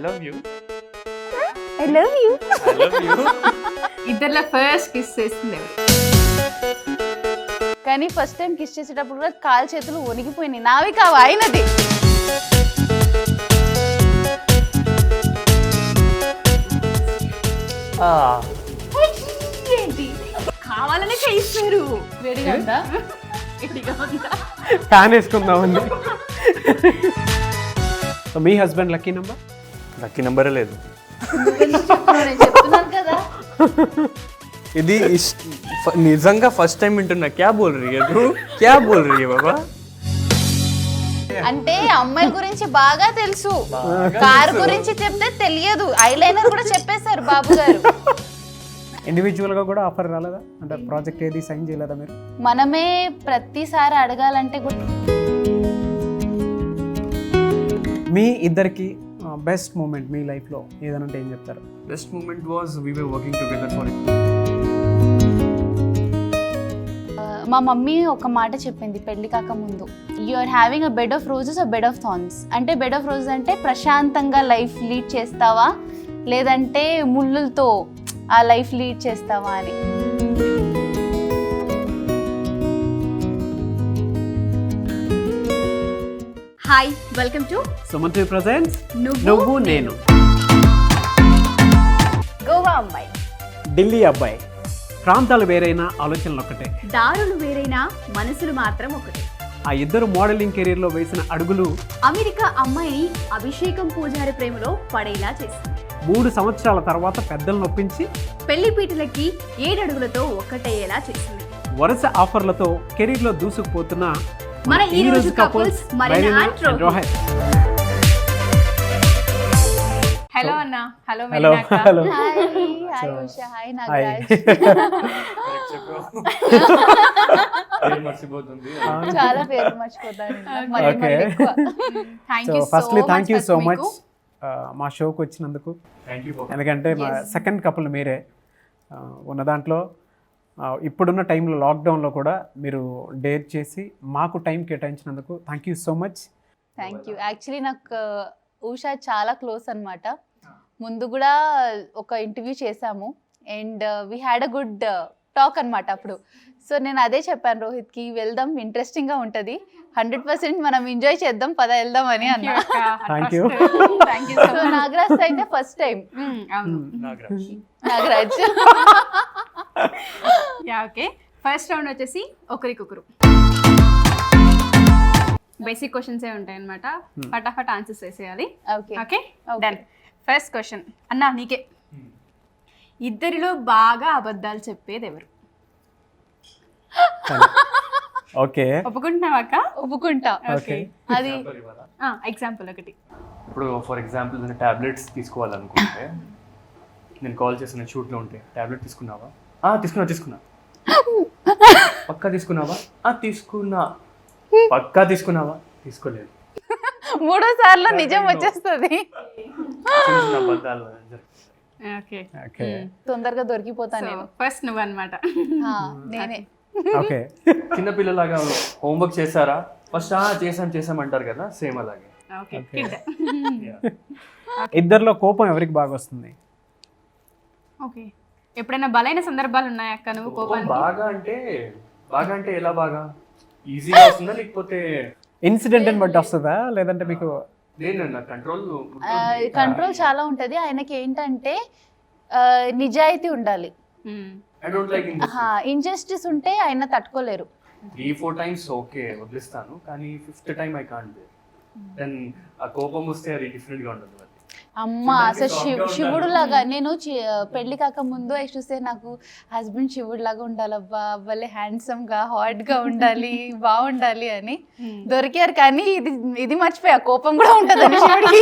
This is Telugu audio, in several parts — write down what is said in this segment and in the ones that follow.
Love you. I love you. I love you. ఇద్దరిలో ఫస్ట్ కిస్ చేసింది ఎవరు? కానీ ఫస్ట్ టైం కిస్ చేసేటప్పుడు కూడా కాలు చేతులు వణిగిపోయినాయి. నావి కావు, ఆయనది. ఏంటి కావాలనే చేయిస్తారు. వేడిగా ఉందా? ఫ్యాన్ వేసుకుందామండి. మీ హస్బెండ్ లక్కీ నెంబర్? లక్కీ నెంబరే లేదు. నేను చెప్తున్నాను కదా. ఇది నిజంగా ఫస్ట్ టైం వింటున్నా. క్యా బోల్ రही है तू? क्या बोल रही है बाबा? అంటే అమ్మాయి గురించి బాగా తెలుసు, కార్ గురించి చెప్తే తెలియదు. ఐలైనర్ కూడా చెప్పేశారు బాబు గారు. ఇండివిజువల్గా కూడా ఆఫర్ రాలేదా? అంటే ప్రాజెక్ట్ ఏది సైన్ చేయలేదా మీరు? మనమే ప్రతిసారి అడగాలంటే కూడా. మీ ఇద్దరికి బెస్ట్ మూమెంట్ మీ లైఫ్లో ఏదైనా ఏం చెప్తారు? Best moment was we were working together for it. మా మమ్మీ ఒక మాట చెప్పింది పెళ్లి కాక ముందు, you are having a bed of roses a bed of thorns. అంటే బెడ్ ఆఫ్ రోజెస్ అంటే ప్రశాంతంగా లైఫ్ లీడ్ చేస్తావా లేదంటే ముళ్ళులతో ఆ లైఫ్ లీడ్ చేస్తావా అని. Hi, welcome to Suman presents నువ్వు నేను. గోవా అమ్మాయి. ఢిల్లీ అబ్బాయి. ప్రాంతాలు వేరైనా ఆలోచనలు ఒక్కటే. దారులు వేరైనా మనసులు మాత్రం ఒకటే. ఆ ఇద్దరు మోడలింగ్ కెరీర్లో వేసిన అడుగులు అమెరికా అమ్మాయిని అభిషేకం పూజారి ప్రేమలో పడేలా చేసింది. 3 సంవత్సరాల తర్వాత పెద్దలను నొప్పించి పెళ్లి పీటలకి 7 అడుగులతో ఒక్కటయ్యేలా చేసింది. వరుస ఆఫర్లతో కెరీర్లో దూసుకుపోతున్న మన ఈ రోజు couples Marina and Rohit. Hello అన్న. Hello hello Marina. Hello. Hi Usha. Hi Nagaraj. మర్చిపోతుంది. చాలా పేరు మర్చిపోతాను. Okay. Thank so you firstly thank you so much. Much మా షోకి వచ్చినందుకు. Thank you. ఎందుకంటే మా సెకండ్ కపుల్ మీరే. ఉన్న దాంట్లో ఇప్పుడున్న టైంలో లాక్డౌన్లో కూడా మీరు డేర్ చేసి మాకు టైం కేటాయించినందుకు thank you so much. Thank you. Actually నాకు ఉషా చాలా క్లోజ్ అన్నమాట. ముందు కూడా ఒక ఇంటర్వ్యూ చేశాము and we had a good talk అనమాట అప్పుడు. సో నేను అదే చెప్పాను రోహిత్కి, వెళ్దాం, ఇంట్రెస్టింగ్గా ఉంటుంది, 100% మనం ఎంజాయ్ చేద్దాం, పద వెళ్దాం అని అన్నా. Thank you. Thank you so Nagaraj అయితే first time. Nagaraj. Nagaraj. Yeah okay. First round వచ్చేసి ఒకరికొకరు బేసిక్ క్వశ్చన్స్ ఏ ఉంటాయి అనమాట. ఫటాఫట్ ఆన్సర్స్ వేసేయాలి. Okay okay done. First question అన్నా నీకే. ఇద్దరిలో బాగా అబద్ధాలు చెప్పేది ఎవరు? ఓకే ఒప్పుకుంటున్నావా అక్క? ఒప్పుకుంటా. ఓకే. అది ఎగ్జాంపుల్ ఒకటి. ఇప్పుడు ఫర్ ఎగ్జాంపుల్ నేను టాబ్లెట్స్ తీసుకోవాలనుకుంటే నేను కాల్ చేసిన షూట్లో ఉంటే, టాబ్లెట్ తీసుకున్నావా? తీసుకున్నా. పక్కా తీసుకున్నావా? తీసుకున్నా. పక్కా తీసుకున్నావా? తీసుకోలేదు. 3 సార్లు నిజం వచ్చేస్తుంది. చిన్న చిన్న అబద్ధాలు జరుగుతాయి. Okay okay. తొందరగా దొరికిపోతా నేను. ఫస్ట్ నువ్వు అనమాట. నేనే. ఓకే. చిన్నపిల్లలాగా హోంవర్క్ చేశారా? ఫస్ట్ చేసాం అంటారు కదా, సేమ్ అలాగే. ఓకే. ఇద్దరిలో కోపం ఎవరికి బాగా వస్తుంది? ఓకే. ఎప్పుడైనా బలైన సందర్భాలు ఉన్నాయా అక్క నువ్వు కోపానికి? బాగా అంటే ఎలా బాగా? ఈజీగా వస్తుందా లేకపోతే ఇన్సిడెంట్ బట్టి వస్తుందా లేదంటే మీకు? లేదన్న కంట్రోల్ కంట్రోల్ చాలా ఉంటది. ఆయనకి ఏంటంటే నిజాయితీ ఉండాలి. ఐ డోంట్ లైక్ ఇంజస్టిస్ ఉంటే ఆయన తట్టుకోలేరు. 3-4 టైమ్స్ ఓకే వదిలిస్తాను, కానీ 5th time I can't. Then ఆ కోపం వస్తే అది డిఫరెంట్ గా ఉంటుంది. అమ్మ అసలు శివుడు లాగా. నేను పెళ్లి కాక ముందు చూస్తే నాకు హస్బెండ్ శివుడు లాగా ఉండాలబ్బా, భలే హ్యాండ్సమ్ గా హాట్ గా ఉండాలి, బాగుండాలి అని దొరికారు. కానీ ఇది మర్చిపోయా, కోపం కూడా ఉంటదని శివుడికి.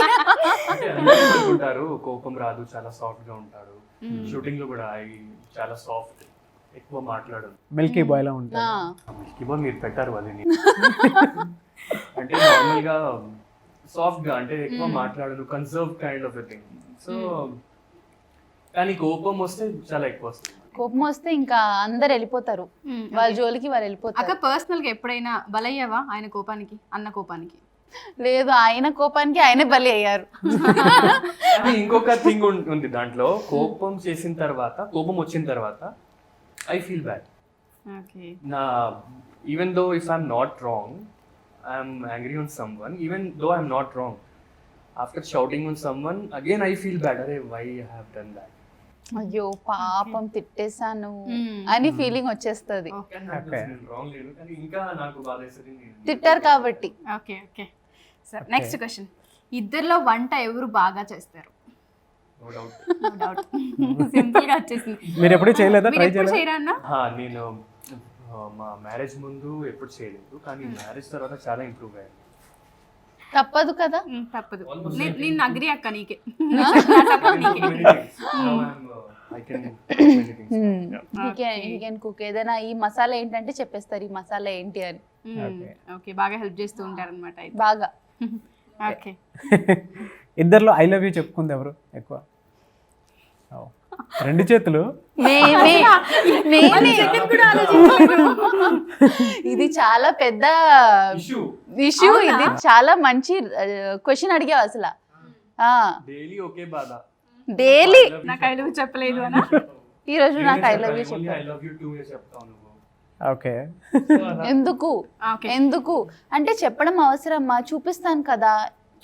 ఉంటారు, కోపం రాదు, చాలా సాఫ్ట్ గా ఉంటాడు. షూటింగ్ లో కూడా చాలా సాఫ్ట్, ఎక్కువ మాట్లాడదు. మిల్కీ బాయ్ లా ఉంటాడు. మిల్కీ బాయ్ మీరు పెట్టారు అది. అంటే నార్మల్ గా సాఫ్ట్ గా, అంటే ఎక్కువ మాట్లాడదు, conserve kind of a thing. So కానీ కోపం వస్తే చాలా ఎక్కువ వస్తుంది. కోపం వస్తే ఇంకా అందరు వెళ్ళిపోతారు, వాళ్ళ జోలికి వాళ్ళు వెళ్ళిపోతారు. అక్క పర్సనల్ గా ఎప్పుడైనా బలయ్యావా ఆయన కోపానికి, అన్న కోపానికి? లేదు, ఆయన కోపానికి ఆయనే బలి అయ్యారు. కానీ ఇంకొక థింగ్ ఉంది దాంట్లో, కోపం వచ్చిన తర్వాత ఐ ఫీల్ బ్యాడ్. ఓకే. నా even though if I'm not wrong, I'm angry on someone, even though I'm not wrong, after shouting on someone again I feel bad, అరే why I have done that. అయ్యో పాపం తిట్టేశాను అని ఫీలింగ్ వచ్చేస్తుంది. ఇంకా నాకు బాధేస్తుంది. తిట్టారు కాబట్టి. Okay okay sir, next question. ఇద్దరిలో వంట ఎవరు బాగా చేస్తారు? సింపుల్ గా వచ్చేసింది. మీరు ఎప్పుడు చేయలేదా? మీరు ఎప్పుడు చేయరా అన్న? నేను మా మ్యారేజ్ ముందు ఎప్పుడు చేయలేదు, కానీ మ్యారేజ్ తర్వాత చాలా ఇంప్రూవ్ అయ్యాను. తప్పదు కదా. తప్పదు. నేను అగ్రి అక్క, నీకే. He can cook. ఏదైనా ఈ మసాలా ఏంటంటే చెప్పేస్తారు ఈ మసాలా ఏంటి అని. ఓకే, బాగా హెల్ప్ చేస్తూ ఉంటారు అనమాట బాగా. ఓకే. ఇద్దరిలో ఐ లవ్ యూ చెప్పుకుంది ఎవరు ఎక్కువ? రెండు చేతులు. ఇది చాలా పెద్ద ఇష్యూ. ఇది చాలా మంచి క్వశ్చన్ అడిగావు అసలు. డైలీ ఒకే బాధ. డైలీ నాకు ఐ లవ్ యూ చెప్పలేదు అన్న. ఈ రోజు నాకు ఐ లవ్ యూ చెప్తాను. ఓకే. ఎందుకు అంటే చెప్పడం అవసరమా? చూపిస్తాను కదా,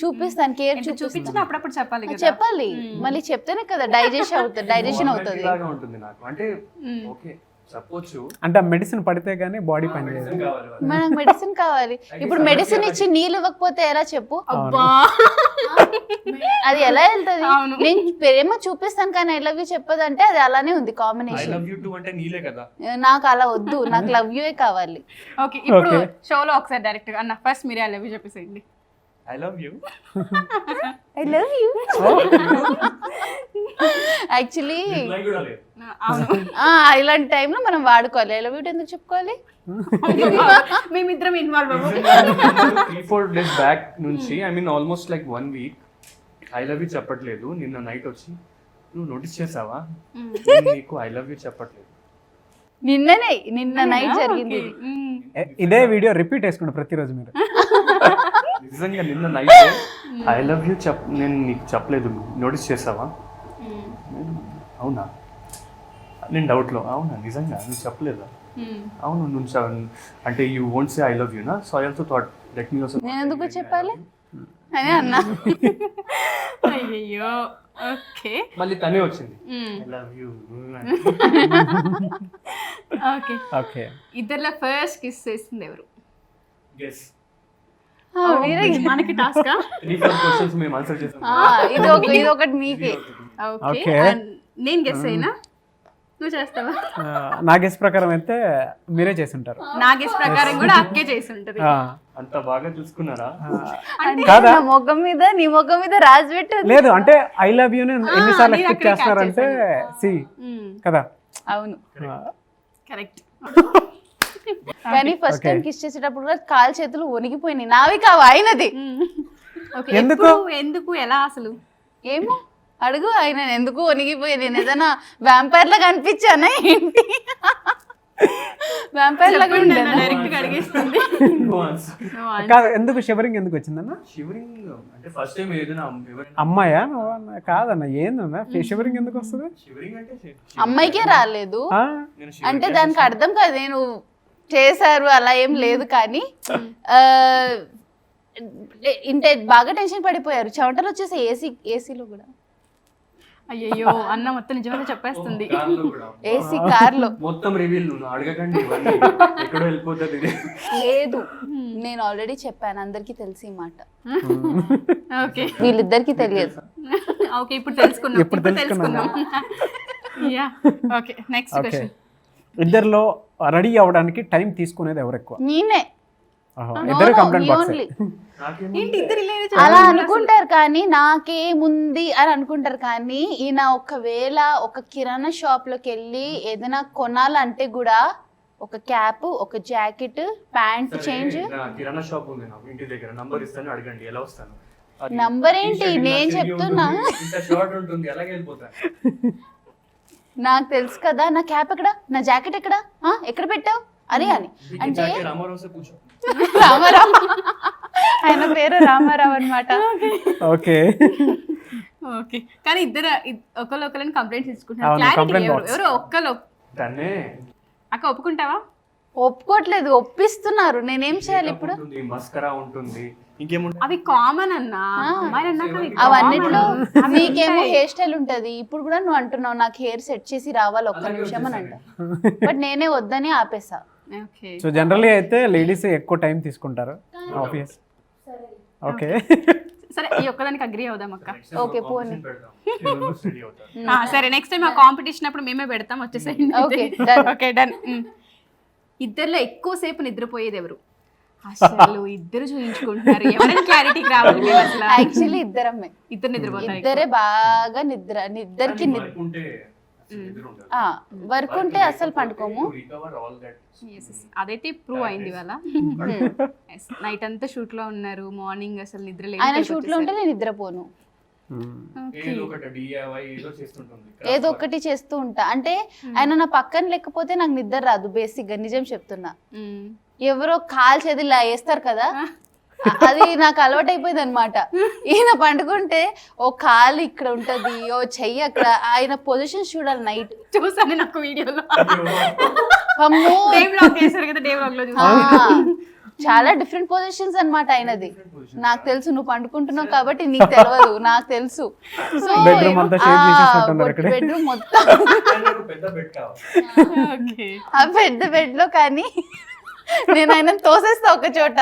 చూపిస్తాను, కేర్ చూపించిన అప్పుడప్పుడు చెప్పాలి. మళ్ళీ చెప్తేనే కదా డైజెషన్ అవుతుంది. ఉంటుంది నాకు అంటే ఓకే చెప్పొచ్చు, అంటే మెడిసిన్ పడితే గానీ బాడీ పని చేయదు. మనకు మెడిసిన్ కావాలి. ఇప్పుడు మెడిసిన్ ఇచ్చి నీళ్ళు ఇవ్వకపోతే ఎలా చెప్పు? అది ఎలా వెళ్తుంది? నేను ప్రేమ చూపిస్తాను కానీ ఐ లవ్ యూ చెప్పదంటే అది అలానే ఉంది కాంబినేషన్. నాకు అలా వద్దు, నాకు లవ్ యూ కావాలి. ఓకే, ఇప్పుడు షోలో ఒకసారి డైరెక్ట్ గా అన్న ఫస్ట్ మీరే ఐ లవ్ యూ చెప్పేసేయండి. I love you. I love you. Actually ఇలాంటి టైంలో మనం వాడుకోవాలి. ఐ లవ్ యూ ఎందుకు చెప్పుకోవాలి? మేమిద్దరం ఇన్వాల్వ్ అవ్వాలి. 3-4 days బ్యాక్ నుంచి, I mean almost like 1 week I love you చెప్పట్లేదు. నిన్న నైట్ వచ్చి నువ్వు నోటీస్ చేసావా నీకు ఐ లవ్ యూ చెప్పట్లేదు. నిన్న నైట్ జరిగింది. ఇదే వీడియో రిపీట్ చేసుకుంటా ప్రతిరోజు మీరు. నిజంగా నిన్న నైట్ ఐ లవ్ యూ నేను నీకు చెప్పలేదు, నోటీస్ చేసావా? అవునా? నేను డౌట్లో, అవునా నిజంగా నువ్వు చెప్పలేదా? అవును నువ్వు అంటే you won't say I love you నా, so I also thought let me also. నేను ఎందుకు చెప్పాలి అని అన్నా. అయ్యో. ఓకే, మళ్ళీ తనే వచ్చింది I love you. Okay okay. ఇద్దరిలో ఫస్ట్ కిస్ చేసింది ఎవరు? గెస్. మనకి టాస్క్ 3-4 క్వశ్చన్స్ మేము ఆన్సర్ చేసాం. ఇది ఒకటి మీకే. ఓకే, నేను గెస్ అయినా నువ్వు చేస్తావా? నా గెస్ ప్రకారం అయితే మీరే చేసి ఉంటారు. నా గెస్ ప్రకారం కూడా అక్కే చేసి ఉంటది. అంత బాగా చూసుకున్నారా? కాదా? నీ మొగ్గం మీద రాజు పెట్టు. లేదు అంటే ఐ లవ్ యూ ఎన్నిసార్లు ఎక్స్పెక్ట్ చేస్తున్నారంటే సి కదా. అవును కరెక్ట్. కానీ ఫస్ట్ టైం కిస్ చేసేటప్పుడు కూడా కాలు చేతులు వణిగిపోయినాయి. నావి కావు, ఆయనది. ఎందుకు ఎలా అసలు? ఏమో అడుగు ఆయన ఎందుకు వణిగిపోయి. నేను ఏదైనా వ్యాంపైర్ లాగా అనిపించానా ఏంటి? వ్యాంపైర్ లాగా డైరెక్ట్ గా అడిగేస్తుంది. ఎందుకు షివరింగ్ ఎందుకు వచ్చిందన్న? షివరింగ్ అంటే ఫస్ట్ టైం ఏదైనా అమ్మాయా కాదన్న, ఏందన్నా షివరింగ్ ఎందుకు వస్తుంది? షివరింగ్ అంటే అమ్మాయికే రాలేదు అంటే దానికి అర్థం కాదు. నేను చేశారు అలా ఏం లేదు, కానీ ఇంటే బాగా టెన్షన్ పడిపోయారు. చెమటలు వచ్చేసి ఏసీలో కూడా. అయ్యో అన్న మొత్తం నిజంగా చెప్పేస్తుంది. ఏసీ కార్ లో మొత్తం రివీల్ అడగకండి, ఎక్కడో వెళ్ళిపోతుంది. లేదు, నేను ఆల్రెడీ చెప్పాను, అందరికి తెలిసి ఈ మాట. ఓకే, వీళ్ళిద్దరికి తెలియదు. ఓకే, ఇప్పుడు తెలుసుకుందాం. Yeah, okay, next question. ఇద్దరిలో రెడీ అవ్వడానికి టైం తీసుకునేది ఎవరు ఎక్కువ? నేనే. ఇద్దరు కంప్లైంట్ బాక్స్. అలా అనుకుంటారు కానీ నాకేముంది అని అనుకుంటారు, కానీ ఈయన ఒకవేళ ఒక కిరాణా షాప్ లోకి వెళ్ళి ఏదైనా కొనాలంటే కూడా ఒక క్యాప్, ఒక జాకెట్, ప్యాంట్ చేంజ్. కిరాణా షాప్ ఉంది నాకు ఇంటి దగ్గర, నంబర్ ఇస్తాను అడగండి ఎలా వస్తాను. నంబర్ ఏంటి నేను చెప్తున్నా, నాకు తెలుసు కదా. నా క్యాప్ ఎక్కడ, నా జాకెట్ ఎక్కడ, ఎక్కడ పెట్టావు అని అంటే ఆయన పేరు రామారావు అన్నమాట. ఓకే. ఓకే, కానీ ఇద్దరు ఒకరిని కంప్లైంట్స్ ఇచ్చుకుంటారు. అవును, క్లారిటీ complaint box. ఎవరు ఒక్కరు తనే అక్క ఒప్పుకుంటావా? ఒప్పుకోవట్లేదు, ఒప్పిస్తున్నారు. నేనేం చేయాలి ఇప్పుడు? మస్కరా ఉంటుంది, ఇంకేముంటుంది. అవి కామన్ అన్నా, ఆ. అమ్మాయిలు అన్నాక అవి అవన్నిట్లో common. నీకేమో హెయిర్ స్టైల్ ఉంటది. ఇప్పుడు కూడా నువ్వు అంటున్నావు నాకు హెయిర్ సెట్ చేసి రావాలి ఒక్క నిమిషం అని అంట. బట్ నేనే వద్దని ఆపేసా. ఓకే. సో జనరల్లీ అయితే లేడీస్ ఎక్కువ టైం తీసుకుంటారు ఆబ్వియస్. ఓకే. సరే, ఈ ఒక్కదానికి అగ్రి అవుదాం అక్క. ఓకే, పోనీ. సరే, నెక్స్ట్ టైం ఆ కాంపిటీషన్ అప్పుడు మేమే పెడతాం, వచ్చేసేయండి. Okay, done. Okay, done. ఇద్దరిలో ఎక్కువసేపు నిద్రపోయేది ఎవరు? అసలు ఇద్దరు చూయించుకుంటున్నారు, ఎవరైనా క్లారిటీకి రావాలి మేము అసలు. యాక్చువల్లీ ఇద్దరమ్మే, ఇద్దరు నిద్రపోతారు. ఇద్దరే బాగా ఇద్దరికి వర్క్ ఉంటే అసలు పండుకోము. Yes, yes. అదైతే ప్రూవ్ అయింది ఇవాళ. నైట్ అంతా షూట్ లో ఉన్నారు, మార్నింగ్ అసలు నిద్ర లేదు. ఆయన షూట్ లో ఉంటే నేను నిద్రపోను, ఏదో ఒకటి చేస్తూ ఉంటా. అంటే ఆయన నా పక్కన లేకపోతే నాకు నిద్ర రాదు బేసిక్ గా, నిజం చెప్తున్నా. ఎవరో కాల్ చేదిలా వేస్తారు కదా, అది నాకు అలవాటు అయిపోయింది అనమాట. ఈయన పండుకుంటే ఓ కాలు ఇక్కడ ఉంటది, ఓ చెయ్యి అక్కడ. ఆయన పొజిషన్ చూడాలి నైట్. చూసాను నాకు వీడియోలో, అమ్మో, డే వ్లాగ్ చేశారు కదా, డే వ్లాగ్ లో ఆ, చాలా డిఫరెంట్ పొజిషన్స్ అన్నమాట ఆయనది. నాకు తెలుసు, నువ్వు పండుకుంటున్నావు కాబట్టి నీకు తెలియదు, నాకు తెలుసు. సో Bedroom అంతా shade చేసేసినట్టున్నారు ఇక్కడే. బెడ్రూమ్ మొత్తం ఆ పెద్ద బెడ్ లో, కానీ నేను ఆయన తోసేస్తా ఒక చోట.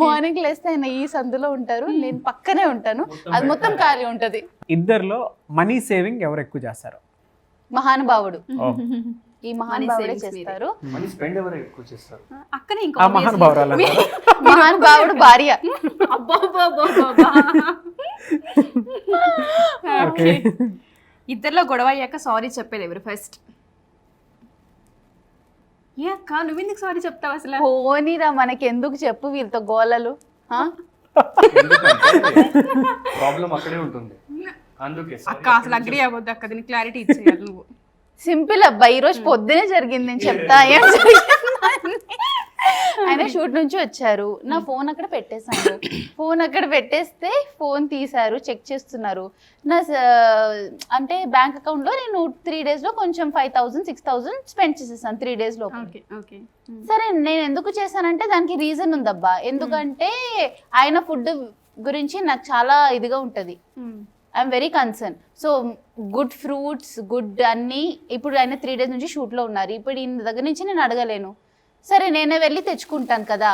మార్నింగ్ లేస్తే ఆయన ఈ సందులో ఉంటారు, నేను పక్కనే ఉంటాను, అది మొత్తం ఖాళీ ఉంటది. ఇద్దరిలో మనీ సేవింగ్ ఎవరు ఎక్కువ చేస్తారు? మహానుభావుడు, Oh. ఈ మహానుభావుడే savings చేస్తారు. స్పెండ్ ఎవరు ఎక్కువ చేస్తారు? అక్కనే ఆ ఇంకా మహానుభావురాలు మహానుభావుడు భార్య. ఓకే. ఇద్దరిలో గొడవ అయ్యాక సారీ చెప్పేది ఎవరు ఫస్ట్? ఏ అక్క, నువ్వెందుకు సారీ చెప్తావు అసలు? పోనీరా, మనకి ఎందుకు చెప్పు వీళ్ళతో గోలలు. ప్రాబ్లం అక్కడే ఉంటుంది, అందుకే అక్క అసలు అగ్రి అవ్వద్దు అక్క, దీనికి క్లారిటీ ఇచ్చేయాలి నువ్వు. సింపుల్ అబ్బా, ఈ రోజు పొద్దునే జరిగింది, నేను చెప్తా ఏం జరిగింది. ఆయన షూట్ నుంచి వచ్చారు, నా ఫోన్ అక్కడ పెట్టేశాను. ఫోన్ అక్కడ పెట్టేస్తే ఫోన్ తీశారు, చెక్ చేస్తున్నారు. నా అంటే బ్యాంక్ అకౌంట్ లో నేను 3 days లో కొంచెం 5,000 6,000 స్పెండ్ చేసేసాను 3 days లో. Okay, okay. సరే, నేను ఎందుకు చేశానంటే దానికి రీజన్ ఉందబ్బా. ఎందుకంటే ఆయన ఫుడ్ గురించి నాకు చాలా ఇదిగా ఉంటది, I'm very concern. So good fruits, good అన్నీ. ఇప్పుడు ఆయన 3 days నుంచి షూట్లో ఉన్నారు, ఇప్పుడు ఈయన దగ్గర నుంచి నేను అడగలేను. సరే, నేనే వెళ్ళి తెచ్చుకుంటాను కదా,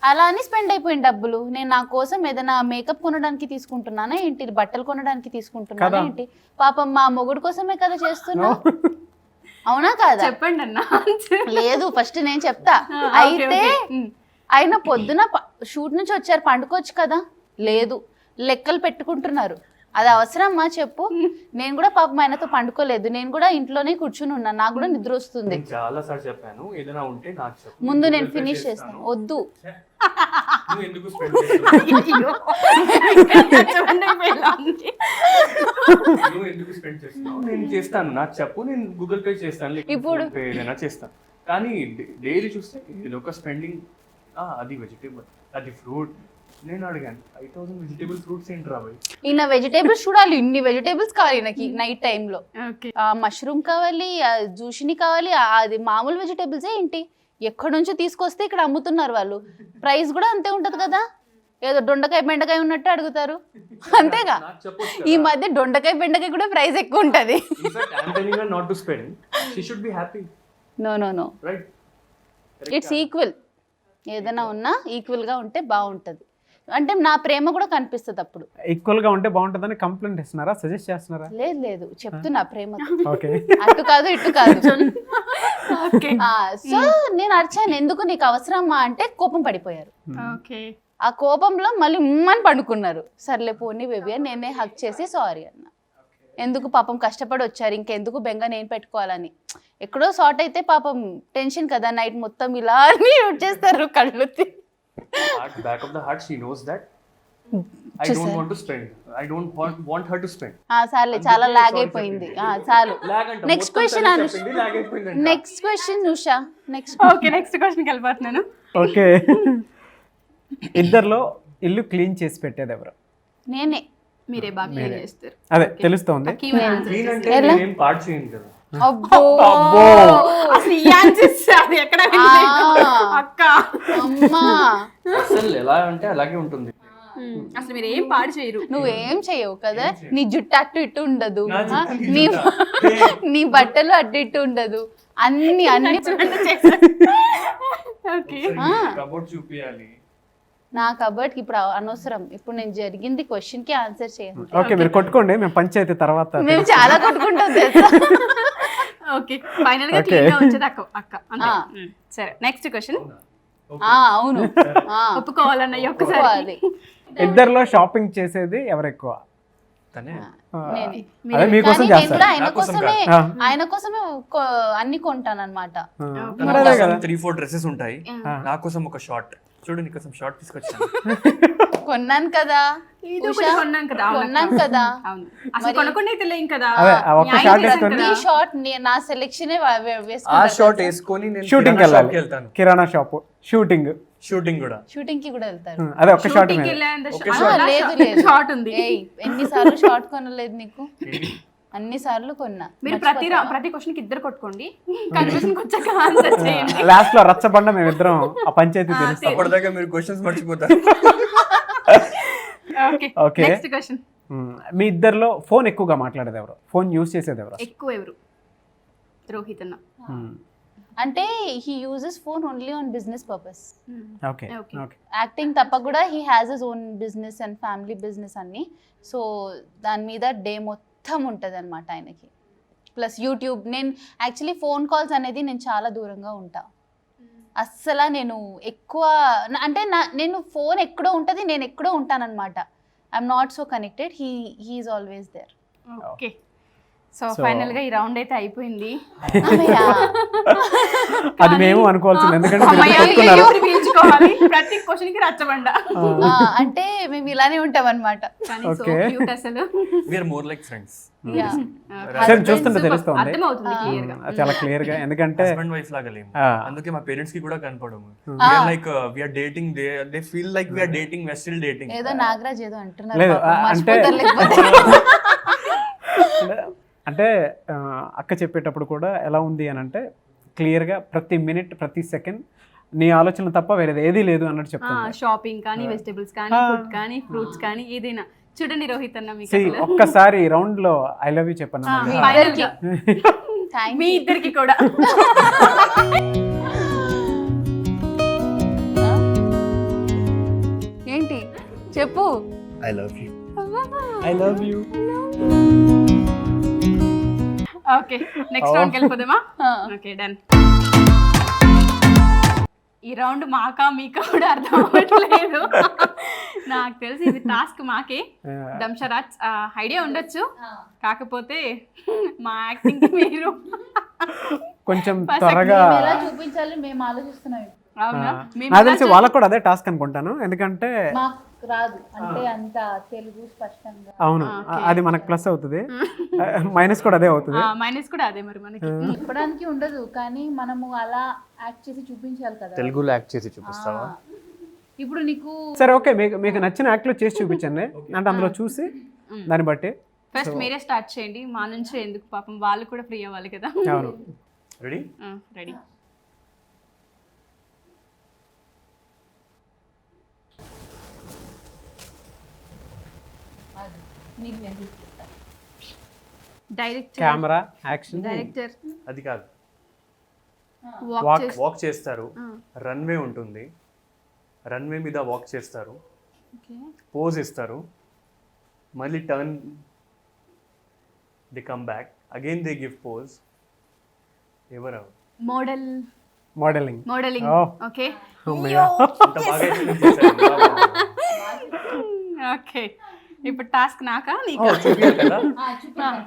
అలా అని స్పెండ్ అయిపోయిన డబ్బులు. నేను నా కోసం ఏదైనా మేకప్ కొనడానికి తీసుకుంటున్నానా ఏంటి, బట్టలు కొనడానికి తీసుకుంటున్నానా ఏంటి? పాపం మా మొగుడు కోసమే కదా చేస్తున్నా, అవునా కాదా? చెప్పండి అన్న. లేదు, ఫస్ట్ నేను చెప్తా. అయితే ఆయన పొద్దున షూట్ నుంచి వచ్చారు, పండుకోవచ్చు కదా, లేదు, లెక్కలు పెట్టుకుంటున్నారు. అది అవసరమ్మా చెప్పు? నేను కూడా పాపం ఆయనతో పండుకోలేదు, నేను కూడా ఇంట్లోనే కూర్చుని ఉన్నాను, నాకు కూడా నిద్ర వస్తుంది. చాలా సార్లు చెప్పాను, ఏదైనా ఉంటే నాకు చెప్పు, ముందు నేను ఫినిష్ చేస్తాను. వద్దు, నువ్వు ఎందుకు స్పెండ్ చేస్తున్నావు? నువ్వు ఎందుకు స్పెండ్ చేస్తున్నావు? నేను చేస్తాను, నాకు చెప్పు, నేను గూగుల్ పే చేస్తాను, ఇప్పుడు ఏదైనా చేస్తాను. కానీ డైలీ చూస్తే ఇది ఒక స్పెండింగ్. అది వెజిటేబుల్, అది ఫ్రూట్. నేను అడిగాను 5,000 వెజిటేబుల్ ఫ్రూట్స్ ఏంటి రాబోయ్? ఈయన వెజిటేబుల్స్ చూడాలి, ఇన్ని వెజిటేబుల్స్ కావాలి నాకు నైట్ టైంలో. మష్రూమ్ కావాలి, జూషిని కావాలి, అది మామూలు వెజిటేబుల్స్ ఏంటి, ఎక్కడి నుంచో తీసుకొస్తే ఇక్కడ అమ్ముతున్నారు వాళ్ళు. ప్రైస్ కూడా అంతే ఉంటది కదా, ఏదో దొండకాయ బెండకాయ ఉన్నట్టు అడుగుతారు, అంతేగా. ఈ మధ్య దొండకాయ బెండకాయ కూడా ప్రైస్ ఎక్కువ ఉంటది. No, it's equal. ఏదైనా ఉన్నా ఈక్వల్ గా ఉంటే బాగుంటది. అంటే నా ప్రేమ కూడా కనిపిస్తుంది అప్పుడు. ఈక్వల్ గా ఉంటే బాగుంటుందని కంప్లైంట్ ఇస్తున్నారా, సజెస్ట్ చేస్తున్నారా? లేదు, చెప్తున్నా ప్రేమ. ఓకే. అటు కాదు ఇటు కాదు. సో నేను అరిచాను, ఎందుకు నీకు అవసరమా అంటే కోపం పడిపోయారు. ఆ కోపంలో మళ్ళీ అని పండుకున్నారు. సర్లే పోనీ బేబీ అని నేనే హక్ చేసి సారీ అన్న. ఎందుకు పాపం కష్టపడి వచ్చారు, ఇంకెందుకు బెంగ నేను పెట్టుకోవాలని. ఎక్కడో సార్ట్ అయితే పాపం టెన్షన్ కదా, నైట్ మొత్తం ఇలా అని చేస్తారు కళ్ళు. Back of the heart, she knows that I don't want to spend. I don't want her to spend. సార్లే, చాలా లాగ్ అయిపోయింది, చాలు. Next question Anusha. లాగ్ అయిపోయింది. Next question Usha. Next. Okay, next క్వశ్చన్కి వెళ్ళిపోతున్నాను. ఓకే. ఇద్దరిలో ఇల్లు క్లీన్ చేసి పెట్టేది ఎవరు? నేనే. మీరే బాగా క్లీన్ చేస్తారు. అదే తెలుస్తోంది. క్లీన్ అంటే నేనేం పార్ట్ చేయను కదా. అబ్బో అసలు ఈ answers అది ఎక్కడ వినలేదు. అక్క అమ్మా, అసలు ఎలా అంటే అలాగే ఉంటుంది. అసలు మీరు ఏం పాడు చేయరు. నువ్వేం చెయ్యవు కదా, నీ జుట్టు అటు ఇటు ఉండదు, నా జుట్టు నీ నీ జుట్టా? నీ బట్టలు అటు ఇటు ఉండదు, అన్ని అన్ని ఓకే కబోర్డ్ చూపియాలి. నా కబర్డ్కి ఇప్పుడు అనవసరం. ఇప్పుడు నేను జరిగింది క్వశ్చన్ కి ఆన్సర్ చేయండి. ఓకే మీరు కొట్టుకోండి, మేము పంచాయతీ తర్వాత. మేము చాలా కొట్టుకుంటాం తెలుసా. ఓకే ఫైనల్ గా క్లీన్ గా వచ్చేది అక్క అక్క అంతే. సరే నెక్స్ట్ క్వశ్చన్. అవును, ఒప్పుకోవాలన్న ఈ ఒక్కసారి. అది ఇద్దరిలో షాపింగ్ చేసేది ఎవరు ఎక్కువ? తనే. నేనే. అదే మీకోసం కానీ నేను చేస్తారు. కూడా ఆయన నా కోసం కోసమే ఆ. ఆయన కోసమే అన్ని కొంటాను అనమాట. మరి అదే కదా. 3-4 డ్రెస్సెస్ ఉంటాయి, నా కోసం ఒక షార్ట్. చూడు నీకోసం షార్ట్ తీసుకొచ్చాను. కొన్నాను కదా, ఇది ఒకటి కొన్నాం కదా. అవును. కొన్నాను కదా. అవును అసలు కొనుక్కుండా అయితే లేం కదా. అదే, ఆ ఒక్క న్యాయం షార్ట్ చేశాం వేసుకొని కదా. ఈ షార్ట్ నా సెలెక్షన్ ఆ వేసుకుంటాను. షార్ట్ వేసుకొని నేను షూటింగ్ కిరాణా వెళ్ళాలి. షాప్కి వెళ్తాను. కిరాణా షాప్ షూటింగ్. షూటింగ్ కూడా. షూటింగ్ కి కూడా వెళ్తారు. అదే ఒక్క షాట్ షూటింగ్కి మీద. వెళ్ళేంత ఒకే షా- షాట్. అలా లేదు లేదు, షార్ట్ ఉంది. ఏయ్, ఎన్నిసార్లు షార్ట్ కొనలేదు నీకు? అన్ని సార్లు కొన్నా. మీరు ప్రతి క్వశ్చన్ కి ఇద్దరు కొట్టుకోండి, కన్ఫ్యూజన్ వచ్చాక ఆన్సర్ చేయండి. లాస్ట్ లో రచ్చబండ మేమిద్దరం ఆ పంచాయతీ తెలుస్తాం. అప్పటిదాకా మీరు క్వశ్చన్స్ మర్చిపోతారు. Okay okay. Next question. మీ ఇద్దరిలో ఫోన్ ఎక్కువగా మాట్లాడేది ఎవరు? ఫోన్ యూజ్ చేసేది ఎవరు? ఎక్కువ ఎవరు? రోహిత్ అన్న. అంటే he uses phone only on business purpose. Okay Okay. Okay. Acting తప్ప కూడా he has his own business and family business అన్ని. సో దాని మీద డే మొత్తం ఉంటుంది అనమాట ఆయనకి. Plus YouTube. నేను యాక్చువల్లీ ఫోన్ కాల్స్ అనేది నేను చాలా దూరంగా ఉంటా. అస్సలు నేను ఎక్కువ అంటే నేను ఫోన్ ఎక్కడో ఉంటుంది, నేను ఎక్కడో ఉంటానన్నమాట. I'm not so connected. He is always there. Okay so final గా ఈ రౌండ్ అయితే అయిపోయింది. అది మేము అనుకోవాల్సింది, ఎందుకంటే మీరు అమ్మయ్య, చెప్తున్నారు. ఎవరు పీల్చుకోవాలి ప్రతి క్వశ్చన్ కి రచ్చబండ. అంటే మేము ఇలానే ఉంటాం అనమాట. కానీ సో Okay. క్యూట్ అసలు. We're more like friends. సరే, చూస్తుంటే తెలుస్తుంది. అర్థమవుతుంది క్లియర్ గా. చాలా క్లియర్ గా, ఎందుకంటే హస్బెండ్ వైఫ్ లాగా లేము. ఆ. అందుకే మా పేరెంట్స్ కి కూడా కనపడము. Like we're dating, they feel like we're dating, we're still dating. ఏదో నాగరాజ్ ఏదో అంటున్నారు లేదు, పాపం, అంటే మర్చిపోతారు లేకపోతే. అంటే అక్క చెప్పేటప్పుడు కూడా ఎలా ఉంది అని అంటే క్లియర్గా ప్రతి మినిట్ ప్రతి సెకండ్ నీ ఆలోచన తప్ప వేరేది ఏదీ లేదు అన్నట్టు చెప్తుంది. షాపింగ్ కానీ వెజిటబుల్స్ కానీ ఫుడ్ కానీ ఫ్రూట్స్ కానీ ఏదైనా చూడండి రోహిత్ అన్న మీకు See, అసలు. ఒక్కసారి రౌండ్ లో ఐ లవ్ యూ చెప్పాను. Final గా. Thank మీ you. ఇద్దరికి కూడా. ఏంటి చెప్పు. I love you. I love you. Okay next రౌండ్కి వెళ్ళిపోదామా? Okay done. ఈ రౌండ్ మాకా మీకా కూడా అర్థం అవ్వట్లేదు. నాకు తెలిసి ఇది టాస్క్ మాకే. దంశరాజ్ ఐడియా ఉండొచ్చు, కాకపోతే మా యాక్టింగ్ మీరు కొంచెం త్వరగా. ఎలా చూపించాలి మేము ఆలోచిస్తున్నాం. అవునా? నాకు తెలిసి వాళ్ళకు కూడా అదే టాస్క్ అనుకుంటాను, ఎందుకంటే మాకు రాదు అంటే అంత తెలుగు స్పష్టంగా. అవును, అది మనకు ప్లస్ అవుతుంది, మైనస్ కూడా అదే అవుతుంది. మైనస్ కూడా అదే మరి మనకి. చెప్పడానికి ఉండదు కానీ మనము అలా యాక్ట్ చేసి చూపించాలి కదా. తెలుగులో యాక్ట్ చేసి చూపిస్తావా? ఇప్పుడు నీకు సరే ఓకే, మీకు నచ్చిన యాక్ట్లో చేసి చూపించండి, అంటే అందులో చూసి దాన్ని బట్టి. ఫస్ట్ మీరే స్టార్ట్ చేయండి, మా నుంచి ఎందుకు, పాపం వాళ్ళు కూడా ఫ్రీ అవ్వాలి కదా. అవును. రెడీ? రెడీ. నీకు నేను చూపిస్తా. Director camera action. డైరెక్టర్ అది కాదు, వాక్ వాక్ చేస్తారు, రన్వే ఉంటుంది, రన్వే మీద వాక్ చేస్తారు, పోజ్ ఇస్తారు, మళ్ళీ turn, they come back again, they give pose. ఎవరు? మోడలింగ్. మోడలింగ్. Oh. ఓకే అంత బాగా explain చేశారు. ఓకే ఇప్పుడు టాస్క్ నాకా ఓ, నీకా? చూపియాలి కదా,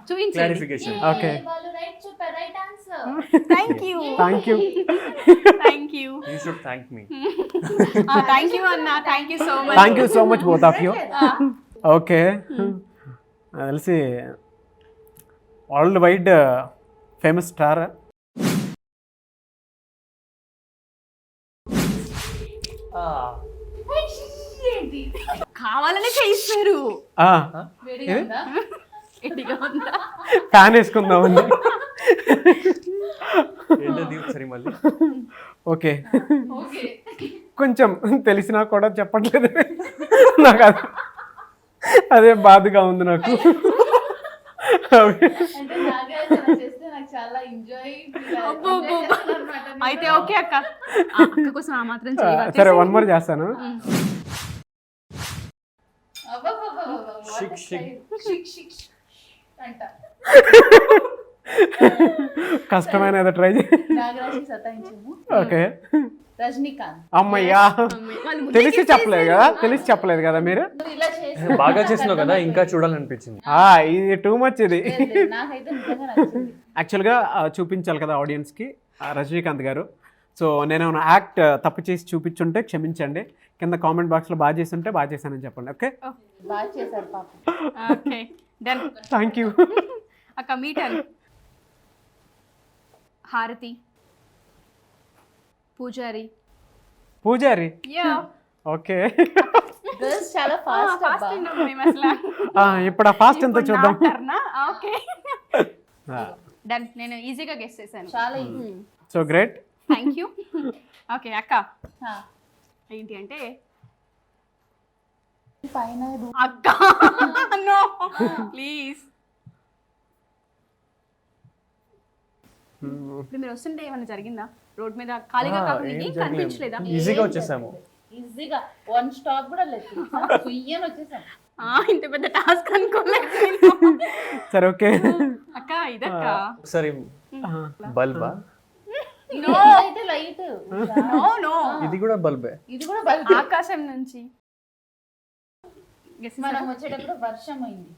చూపించండి. క్లారిఫికేషన్. ఓకే, వాళ్ళు రైట్ చెప్పారు, right answer. Thank you thank you. Thank you you should thank me. Thank you అన్న, thank you so much. Thank you so much both of you. Okay, తెలిసి వరల్డ్ వైడ్ ఫేమస్ స్టార్. ఏంటి కావాలనే చేయిస్తారు. వేడిగా ఉందా? గట్టిగా ఉందా? ఫ్యాన్ వేసుకుందామని. ఏంటది ఒకసారి మళ్ళీ ఓకే, ఓకే. కొంచెం తెలిసినా కూడా చెప్పట్లేదు నాకు. అదే బాధగా ఉంది నాకు. అంటే నాగార్జున చేస్తే నాకు చాలా ఎంజాయ్ అయితే ఓకే అక్క, అక్క కోసం ఆ మాత్రం చేయాలి. సరే, 1 more చేస్తాను. షిక్ షిక్ అంట. కష్టమైన ఏదో ట్రై చేయి. నాగరాజుకి సతాయించాము. ఓకే, రజనీకాంత్. అమ్మయ్యా, తెలిసి చెప్పలేదు కదా, మీరు. నువ్వు ఇలా చేసి బాగా చేస్తున్నావు కదా, ఇంకా చూడాలనిపించింది. ఇది టూ మచ్. ఇది నాకైతే నిజంగా నచ్చింది. యాక్చువల్గా చూపించాలి కదా ఆడియన్స్కి రజనీకాంత్ గారు. సో నేను యాక్ట్ తప్పు చేసి చూపించుంటే క్షమించండి. కింద కామెంట్ బాక్స్లో బాగా చేసి ఉంటే బాగా చేశానని చెప్పండి. ఓకే, బాగా చేశారు పాప. Okay done. Thank you. అక్క మీ టర్న్. హారతి, పూజారి. యా ఓకే, గర్ల్స్ చాలా ఫాస్ట్ ఫాస్ట్ ఉన్నాం మేము అసలు. ఇప్పుడు ఆ ఫాస్ట్ ఎంత చూద్దాం. టర్నా? Okay done. నేను ఈజీగా గెస్ చేశాను. చాలా easy. So great, thank you. Okay అక్క, ఏంటి అంటే పైన అక్క నో ప్లీజ్. ఇప్పుడు మీరు వస్తుంటే ఏమైనా జరిగిందా రోడ్ మీద? ఖాళీగా కాకుండా ఏం కనిపించలేదా? ఈజీగా వచ్చేసాము. ఈజీగా 1 స్టాప్ కూడా లేదు. సుయ్యని వచ్చేసాం. ఇంత పెద్ద టాస్క్ అనుకోలేదు. సరే ఓకే. అక్క ఇదక్క ఒకసారి బల్బా? నో అయితే లైట్. నో నో, ఇది కూడా బల్బే. ఇది కూడా బల్బ్. ఆకాశం నుంచి మనం వచ్చేటప్పుడు వర్షం అయింది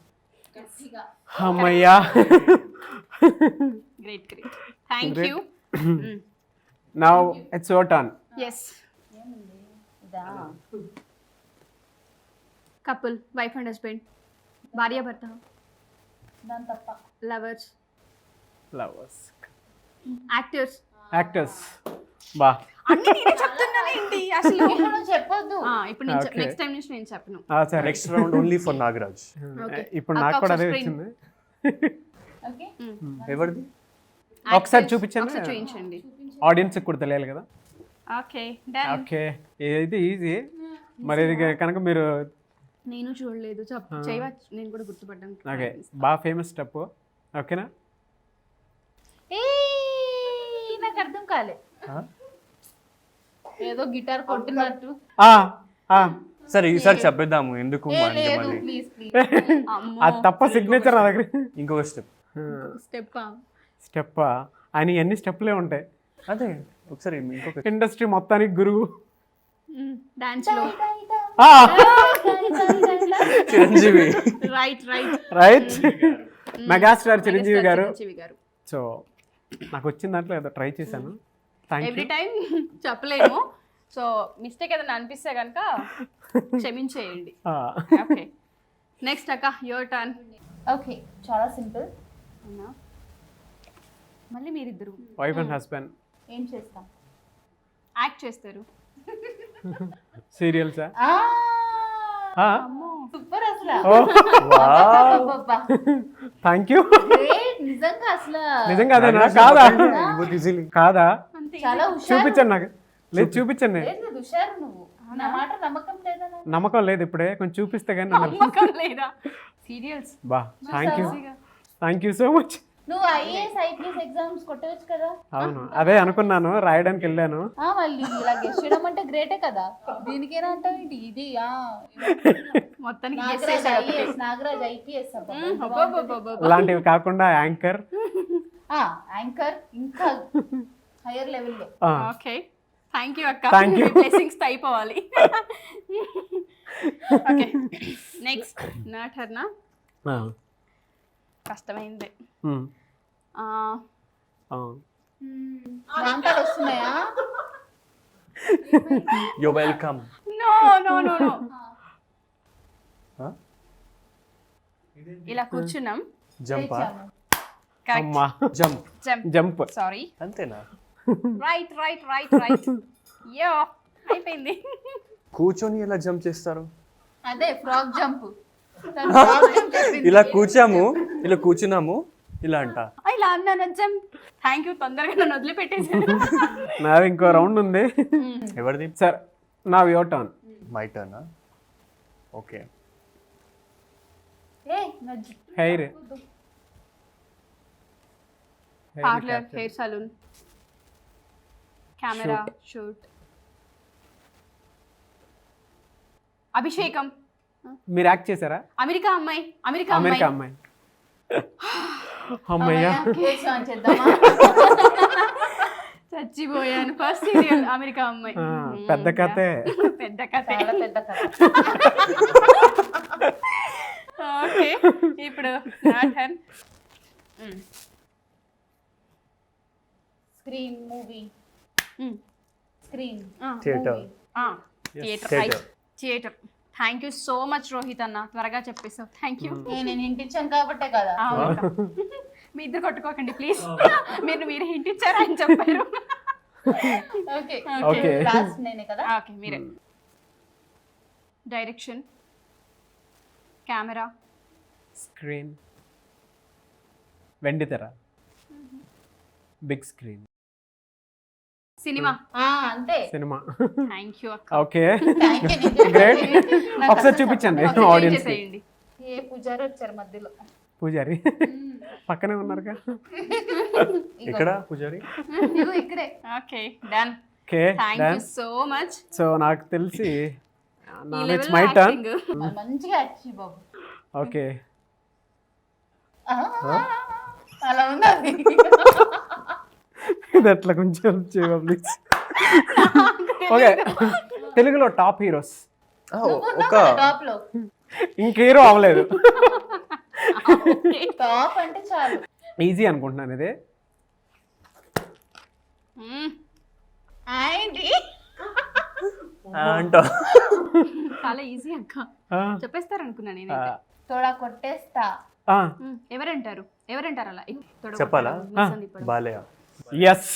గట్టిగా. అమ్మయ్యా, great thank you. Now it's your turn. Yes, ఇదా కపుల్, వైఫ్ అండ్ హస్బెండ్, భార్య భర్త, దాని తప్ప. Lovers, actors. బా, అన్ని నేనే చెప్తున్నాను ఏంటి అసలు? నువ్వు చెప్పొద్దు. ఇప్పుడు నేను నెక్స్ట్ టైం నుంచి నేను చెప్పను. సరే. Next round only for Nagaraj. ఇప్పుడు నాకు కూడా అదే వచ్చింది. ఓకే, ఎవరిది? ఒకసారి చూపించండి, ఒకసారి చూపించండి. ఆడియన్స్ కూడా తెలియాలి కదా. Okay done. ఓకే, ఇది ఈజీ. మరి ఇది కనుక మీరు నేను చూడలేదు, చేయవచ్చు, నేను కూడా గుర్తుపడ్డాను. ఓకే, బాగా ఫేమస్ స్టెప్. ఓకేనా? నాకు అర్థం కాలే. ఏదో గిటార్ కొట్టినట్టు. సరే ఈసారి చెప్పేద్దాము ఎందుకు అంటే లేదు మళ్ళీ ప్లీజ్ ప్లీజ్. అది తప్ప సిగ్నేచర్ నా దగ్గర. ఇంకొక స్టెప్. స్టెప్పా? అని అన్ని స్టెప్లే ఉంటాయి. అదే ఒకసారి ఇంకొక ఇండస్ట్రీ మొత్తానికి గురువు. డాన్స్ లో చిరంజీవి. రైట్, మెగాస్టార్ చిరంజీవి గారు. చిరంజీవి గారు. సో నాకు వచ్చిన దాంట్లో ఏదో ట్రై చేశాను. Thank every you. టైం చెప్పలేము, సో మిస్టేక్ ఏదైనా అనిపిస్తే కనుక క్షమించేయండి. ఓకే నెక్స్ట్ అక్క యువర్ టర్న్. ఓకే, చాలా సింపుల్. మళ్ళీ మీరిద్దరు వైఫ్ అండ్ హస్బెండ్. ఏం చేస్తాం? యాక్ట్ చేస్తారు. సీరియల్సా? సూపర్ అసలు. Thank you. గ్రేట్ నిజంగా అసలు. నిజంగా అదేనా? కాదా? కాదా? అంతే. చాలా హుషారు. చూపించండి నాకు. లేదు చూపించండి. లేదు హుషారు నువ్వు. నా మాట నమ్మకం లేదా? నమ్మకం లేదు ఇప్పుడే, కొంచెం చూపిస్తే కానీ. నమ్మకం లేదా? సీరియల్స్. బా, థ్యాంక్ యూ సో మచ్. నువ్వు ఐఏఎస్ ఐపీఎస్ ఎగ్జామ్స్ కొట్టవచ్చు కదా. అవును, అదే అనుకున్నాను, రాయడానికి వెళ్ళాను. మళ్ళీ ఇలా గెస్ట్ చేయడం అంటే గ్రేటే కదా. దీనికేనా అంటావు ఇది? ఇది మొత్తానికి నాగరాజ్ ఐఏఎస్, నాగరాజ్ ఐపీఎస్. అలాంటివి కాకుండా యాంకర్. యాంకర్ ఇంకా హైయర్ లెవెల్లో. ఓకే థ్యాంక్ యూ అక్క. Thank you. బ్లెస్సింగ్స్ అయిపోవాలి. ఓకే నెక్స్ట్ నా టర్నా. కష్టమైంది. ప్రాంతాలు వస్తున్నాయా? You welcome. No no no no. ఇలా కూర్చున్నాం. జంపా? అమ్మా, జంప్. జంప్. సారీ అంతేనా? Right right right right. యో అయిపోయింది. కూర్చొని ఎలా జంప్ చేస్తారు? అదే ఫ్రాక్ జంప్. ఇలా కూర్చున్నాము ఇలా అంట. ఇలా అన్నా నచ్చం. థ్యాంక్ యూ, తొందరగా నన్ను వదిలిపెట్టేసారు. నాది ఇంకో రౌండ్ ఉంది. ఎవరిది? సార్ నా your turn. My turn. Okay. Hair parlour, hair saloon, camera, shoot, అభిషేకం. మీరు యాక్ట్ చేశారా? అమెరికా అమ్మాయి. అమెరికా అమ్మాయి. అమ్మయ్యా చచ్చిపోయాను. ఫస్ట్ సీరియల్ అమెరికా అమ్మాయి. పెద్ద కథే. పెద్ద కథ. పెద్ద కథ. ఓకే, ఇప్పుడు నా turn. Screen movie. Screen theatre. Theatre. Theatre. Thank you so much Rohit అన్న, త్వరగా చెప్పేసావు. Thank you. నేను హింట్ ఇచ్చాను కాబట్టే కదా. మీ ఇద్దరు కొట్టుకోకండి ప్లీజ్. మీరు హింట్ ఇచ్చారు, ఆయన చెప్పారు. Okay okay. లాస్ట్ నేనే కదా. ఓకే, మీరే. డైరెక్షన్, కెమెరా, స్క్రీన్, వెండితెర, బిగ్ స్క్రీన్, సినిమా. అంతే. సినిమా. థ్యాంక్ యూ అక్క. Okay great. ఒకసారి చూపించండి ఆడియన్స్. చేసేయండి. ఏ పూజారి వచ్చారు మధ్యలో? పూజారి పక్కనే ఉన్నారుగా. ఇక్కడ పూజారి. ఇక్కడే. Okay, done. Okay thank you so much. So నాకు తెలిసి ఇట్స్ మై టర్న్. మంచిగా యాక్ట్ బాబు. ఓకే. అలా ఉంది అది. ఇది అట్లా కొంచెం ప్లీజ్. ఓకే, తెలుగులో టాప్ హీరోస్. ఒక టాప్ లో ఇంక హీరో అవ్వలేదు. టాప్ అంటే చాలు. ఈజీ అనుకుంటున్నాను ఇది. అంట చాలా ఈజీ అక్క, చెప్పేస్తారు అనుకున్నా నేను. తోడా కొట్టేస్తా. ఎవరంటారు అలా? చెప్పాలా? బాలయ్య. ఎస్,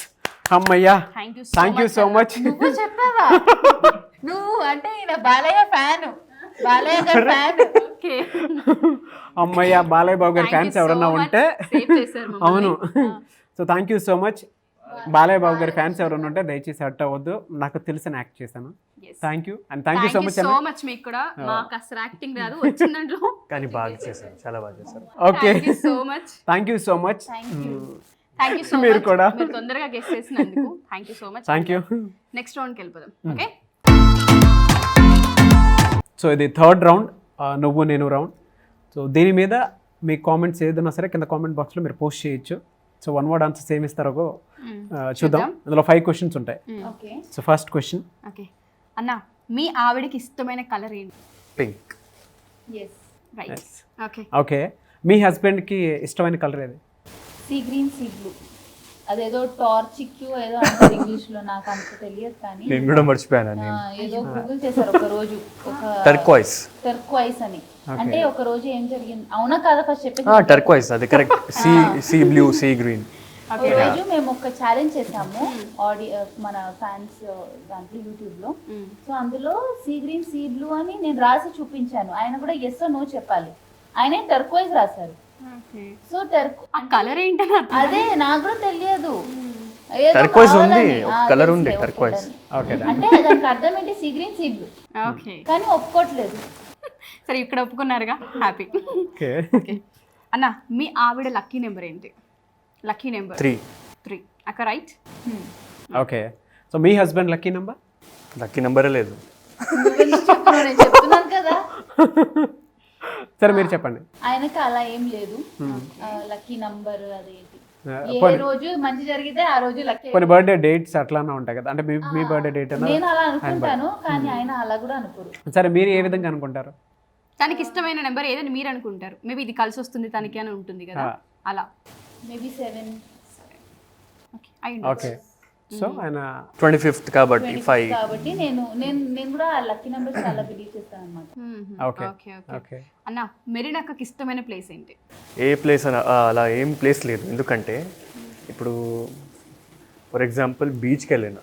అమ్మయ్యా. Thank you so much. నువ్వు చెప్పావా? నువ్వు అంటే ఈయన బాలయ్య ఫ్యాన్. బాలయ్య గారి ఫ్యాన్. ఓకే, అమ్మయ్య, బాలయ్య బాబు గారి ఫ్యాన్స్ ఎవరన్నా ఉంటే. అవును. So thank you so much. Balayya Babu గారి ఫ్యాన్స్ ఎవరన్నా ఉంటే దయచేసి హర్ట్ అవ్వద్దు. నాకు తెలిసిన యాక్ట్ చేశాను. Thank you and thank you so much. So much మీకు కూడా. మాకు అసలు యాక్టింగ్ రాదు, వచ్చిన దాంట్లో కానీ బాగా చేశారు, చాలా బాగా చేశారు. Okay, so much. Thank you so much. Thank you so much. మీరు కూడా మీరు తొందరగా గెస్ చేసినందుకు thank you so much. Thank you. Next రౌండ్కి వెళ్ళిపోదాం. ఓకే, సో ఇది థర్డ్ రౌండ్, నువ్వు నేను రౌండ్. సో దీని మీద మీ కామెంట్స్ ఏదైనా సరే కింద కామెంట్ బాక్స్లో మీరు పోస్ట్ చేయొచ్చు. సో వన్ వర్డ్ ఆన్సర్స్ ఏమి ఇస్తారో చూద్దాం. అందులో 5 క్వశ్చన్స్ ఉంటాయి. Okay. So first question. Okay అన్న, మీ ఆవిడకి ఇష్టమైన కలర్ ఏంటి? Pink. Yes. Right. Okay. Okay, మీ హస్బెండ్కి ఇష్టమైన కలర్ ఏది? Sea green, sea blue. అదేదో టార్చిక్ ఏదో అంటారు ఇంగ్లీష్ లో, నాకు అంత తెలియదు కానీ నేను కూడా మర్చిపోయాను. ఏదో గూగుల్ చేశారు ఒక రోజు, ఒక టర్క్వైస్ అని. అంటే ఒక రోజు ఏం జరిగింది, అవునా కాదా ఫస్ట్ చెప్పేసి. టర్క్వైస్, అది correct. Sea blue, sea green. ఒక రోజు మేము ఒక ఛాలెంజ్ చేసాము మన ఫ్యాన్స్ దాంట్లో యూట్యూబ్ లో. సో అందులో సీ గ్రీన్, సీ బ్లూ అని నేను రాసి చూపించాను. ఆయన కూడా ఎస్ నో చెప్పాలి. ఆయన టర్క్వైస్ రాశారు. సో కలర్ ఏంటని అదే నాకు కూడా తెలియదు. టర్క్వైస్ ఉంది, కలర్ ఉంది టర్క్వైస్. అంటే దానికి అర్థం ఏంటి? See green, sea blue. Okay, కానీ ఒప్పుకోవట్లేదు. సరే, ఇక్కడ ఒప్పుకున్నారుగా, హ్యాపీ. ఓకే అన్న, మీ ఆవిడ లక్కీ నెంబర్ ఏంటి? లక్కీ నెంబర్ 3 అక్క, రైట్? ఓకే, సో మీ హస్బెండ్ లక్కీ నెంబర్? లక్కీ నెంబరే లేదు. నేను చెప్తున్నాను కదా. సరే మీరు చెప్పండి. ఆయనకి అలా ఏం లేదు. లక్కీ నంబర్ అదేంటి, ఏ రోజు మంచి జరిగితే ఆ రోజు లక్కీ. కొన్ని బర్త్డే డేట్స్ అట్లానే ఉంటాయి కదా, అంటే మీ బర్త్డే డేట్ నేను అలా అనుకుంటాను, కానీ ఆయన అలా కూడా అనుకోరు. సరే, మీరు ఏ విధంగా అనుకుంటారు? తనకి ఇష్టమైన నెంబర్ ఏదని మీరు అనుకుంటారు. మేబీ ఇది కలిసి వస్తుంది తనకి అని ఉంటుంది కదా, అలా. మేబీ 7. ఓకే, సో ఆయన 25th కాబట్టి 5 కాబట్టి నేను కూడా లక్కీ నెంబర్ చాలా బిలీవ్ చేస్తాను అన్నమాట. Okay okay. అన్న, మెరీనాకి ఇష్టమైన ప్లేస్ ఏంటి? ఏ ప్లేస్ అని అలా ఏం ప్లేస్ లేదు. ఎందుకంటే ఇప్పుడు ఫర్ ఎగ్జాంపుల్ బీచ్కి వెళ్ళిన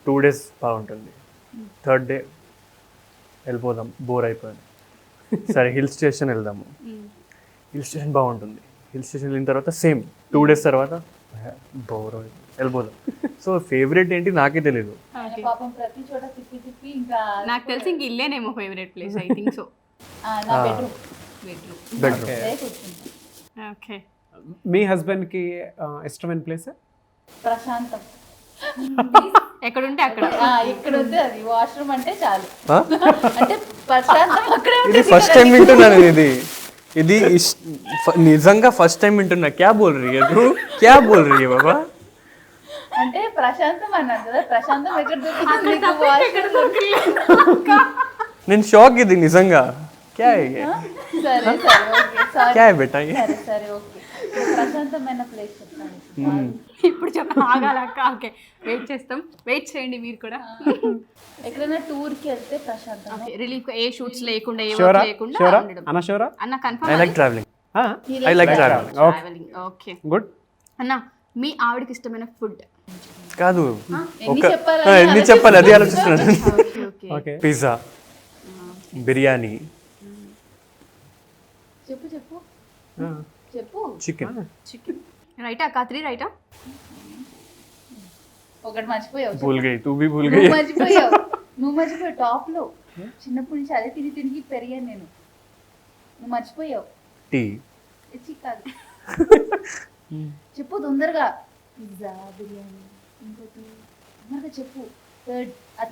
2 days బాగుంటుంది. థర్డ్ డే వెళ్ళిపోదాం, బోర్ అయిపోయింది. సరే హిల్ స్టేషన్ వెళ్దాము. హిల్ స్టేషన్ బాగుంటుంది. హిల్ స్టేషన్ వెళ్ళిన తర్వాత సేమ్ 2 days తర్వాత బోర్ వెళ్ళిపోదాం. సో ఫేవరెట్ ఏంటి నాకే తెలీదు. Okay. పాపం ప్రతి చోట తిప్పి తిప్పి ఇంకా నాకు తెలిసి ఇంక ఇల్లేనేమో favourite place, I think so. నా బెడ్రూమ్ బెడ్రూమ్. కూర్చుంటా. ఓకే. మీ హస్బెండ్కి ఇష్టమైన ప్లేస్? ప్రశాంతం. ఎక్కడుంటే అక్కడ. ఇక్కడ ఉంది అది వాష్రూమ్ అంటే చాలు. అంటే ప్రశాంతం అక్కడే ఇది ఫస్ట్ టైం వింటున్నాను ఇది నిజంగా ఫస్ట్ టైం వింటున్నా. క్యా బోల్ రही है तू, क्या बोल रही है बाबा? అంటే ప్రశాంతం అన్నారు కదా, ప్రశాంతం ఎక్కడ దొరుకుతుంది నీకు? వాష్రూమ్. నేను షాక్ ఇది నిజంగా. క్యా है ये? సరే సరే ఓకే సారీ. क्या है बेटा ये? సరే సరే ఓకే. ప్రశాంతమైన ప్లేస్ చెప్తాను. ఇప్పుడు ఆగాలక్క. ఓకే, వెయిట్ చేస్తాం, వెయిట్ చేయండి మీరు కూడా. ఎక్కడైనా టూర్కి వెళ్తే ప్రశాంతం. ఓకే, రిలీఫ్ ఏ షూట్స్ లేకుండా ఏ షూరా వర్క్ లేకుండా షూరా ఉండడం. అన్న షూరా? అన్న I confirm like traveling. I like traveling. Travelling. Okay good. అన్న, మీ ఆవిడకి ఇష్టమైన ఫుడ్? కాదు ఎన్ని ఒక చెప్పాలని ఎన్ని చెప్పాలి అది ఆలోచిస్తున్నాను. Okay okay. Okay. Pizza, biryani, చెప్పు చెప్పు చెప్పు. చికెన్. చికెన్ రైటా అక్క? 3 రైటా? ఒకటి మర్చిపోయావు. భూల్ గయి, తూ భీ భూల్ గయి. నువ్వు మర్చిపోయావు టాప్ లో. చిన్నప్పటి నుంచి అదే తిని తిరిగి పెరిగాను నేను. నువ్వు మర్చిపోయావు. టీ. కాదు చెప్పు తొందరగా. పిజ్జా, బిర్యానీ, ఇంకోటి తొందరగా చెప్పు.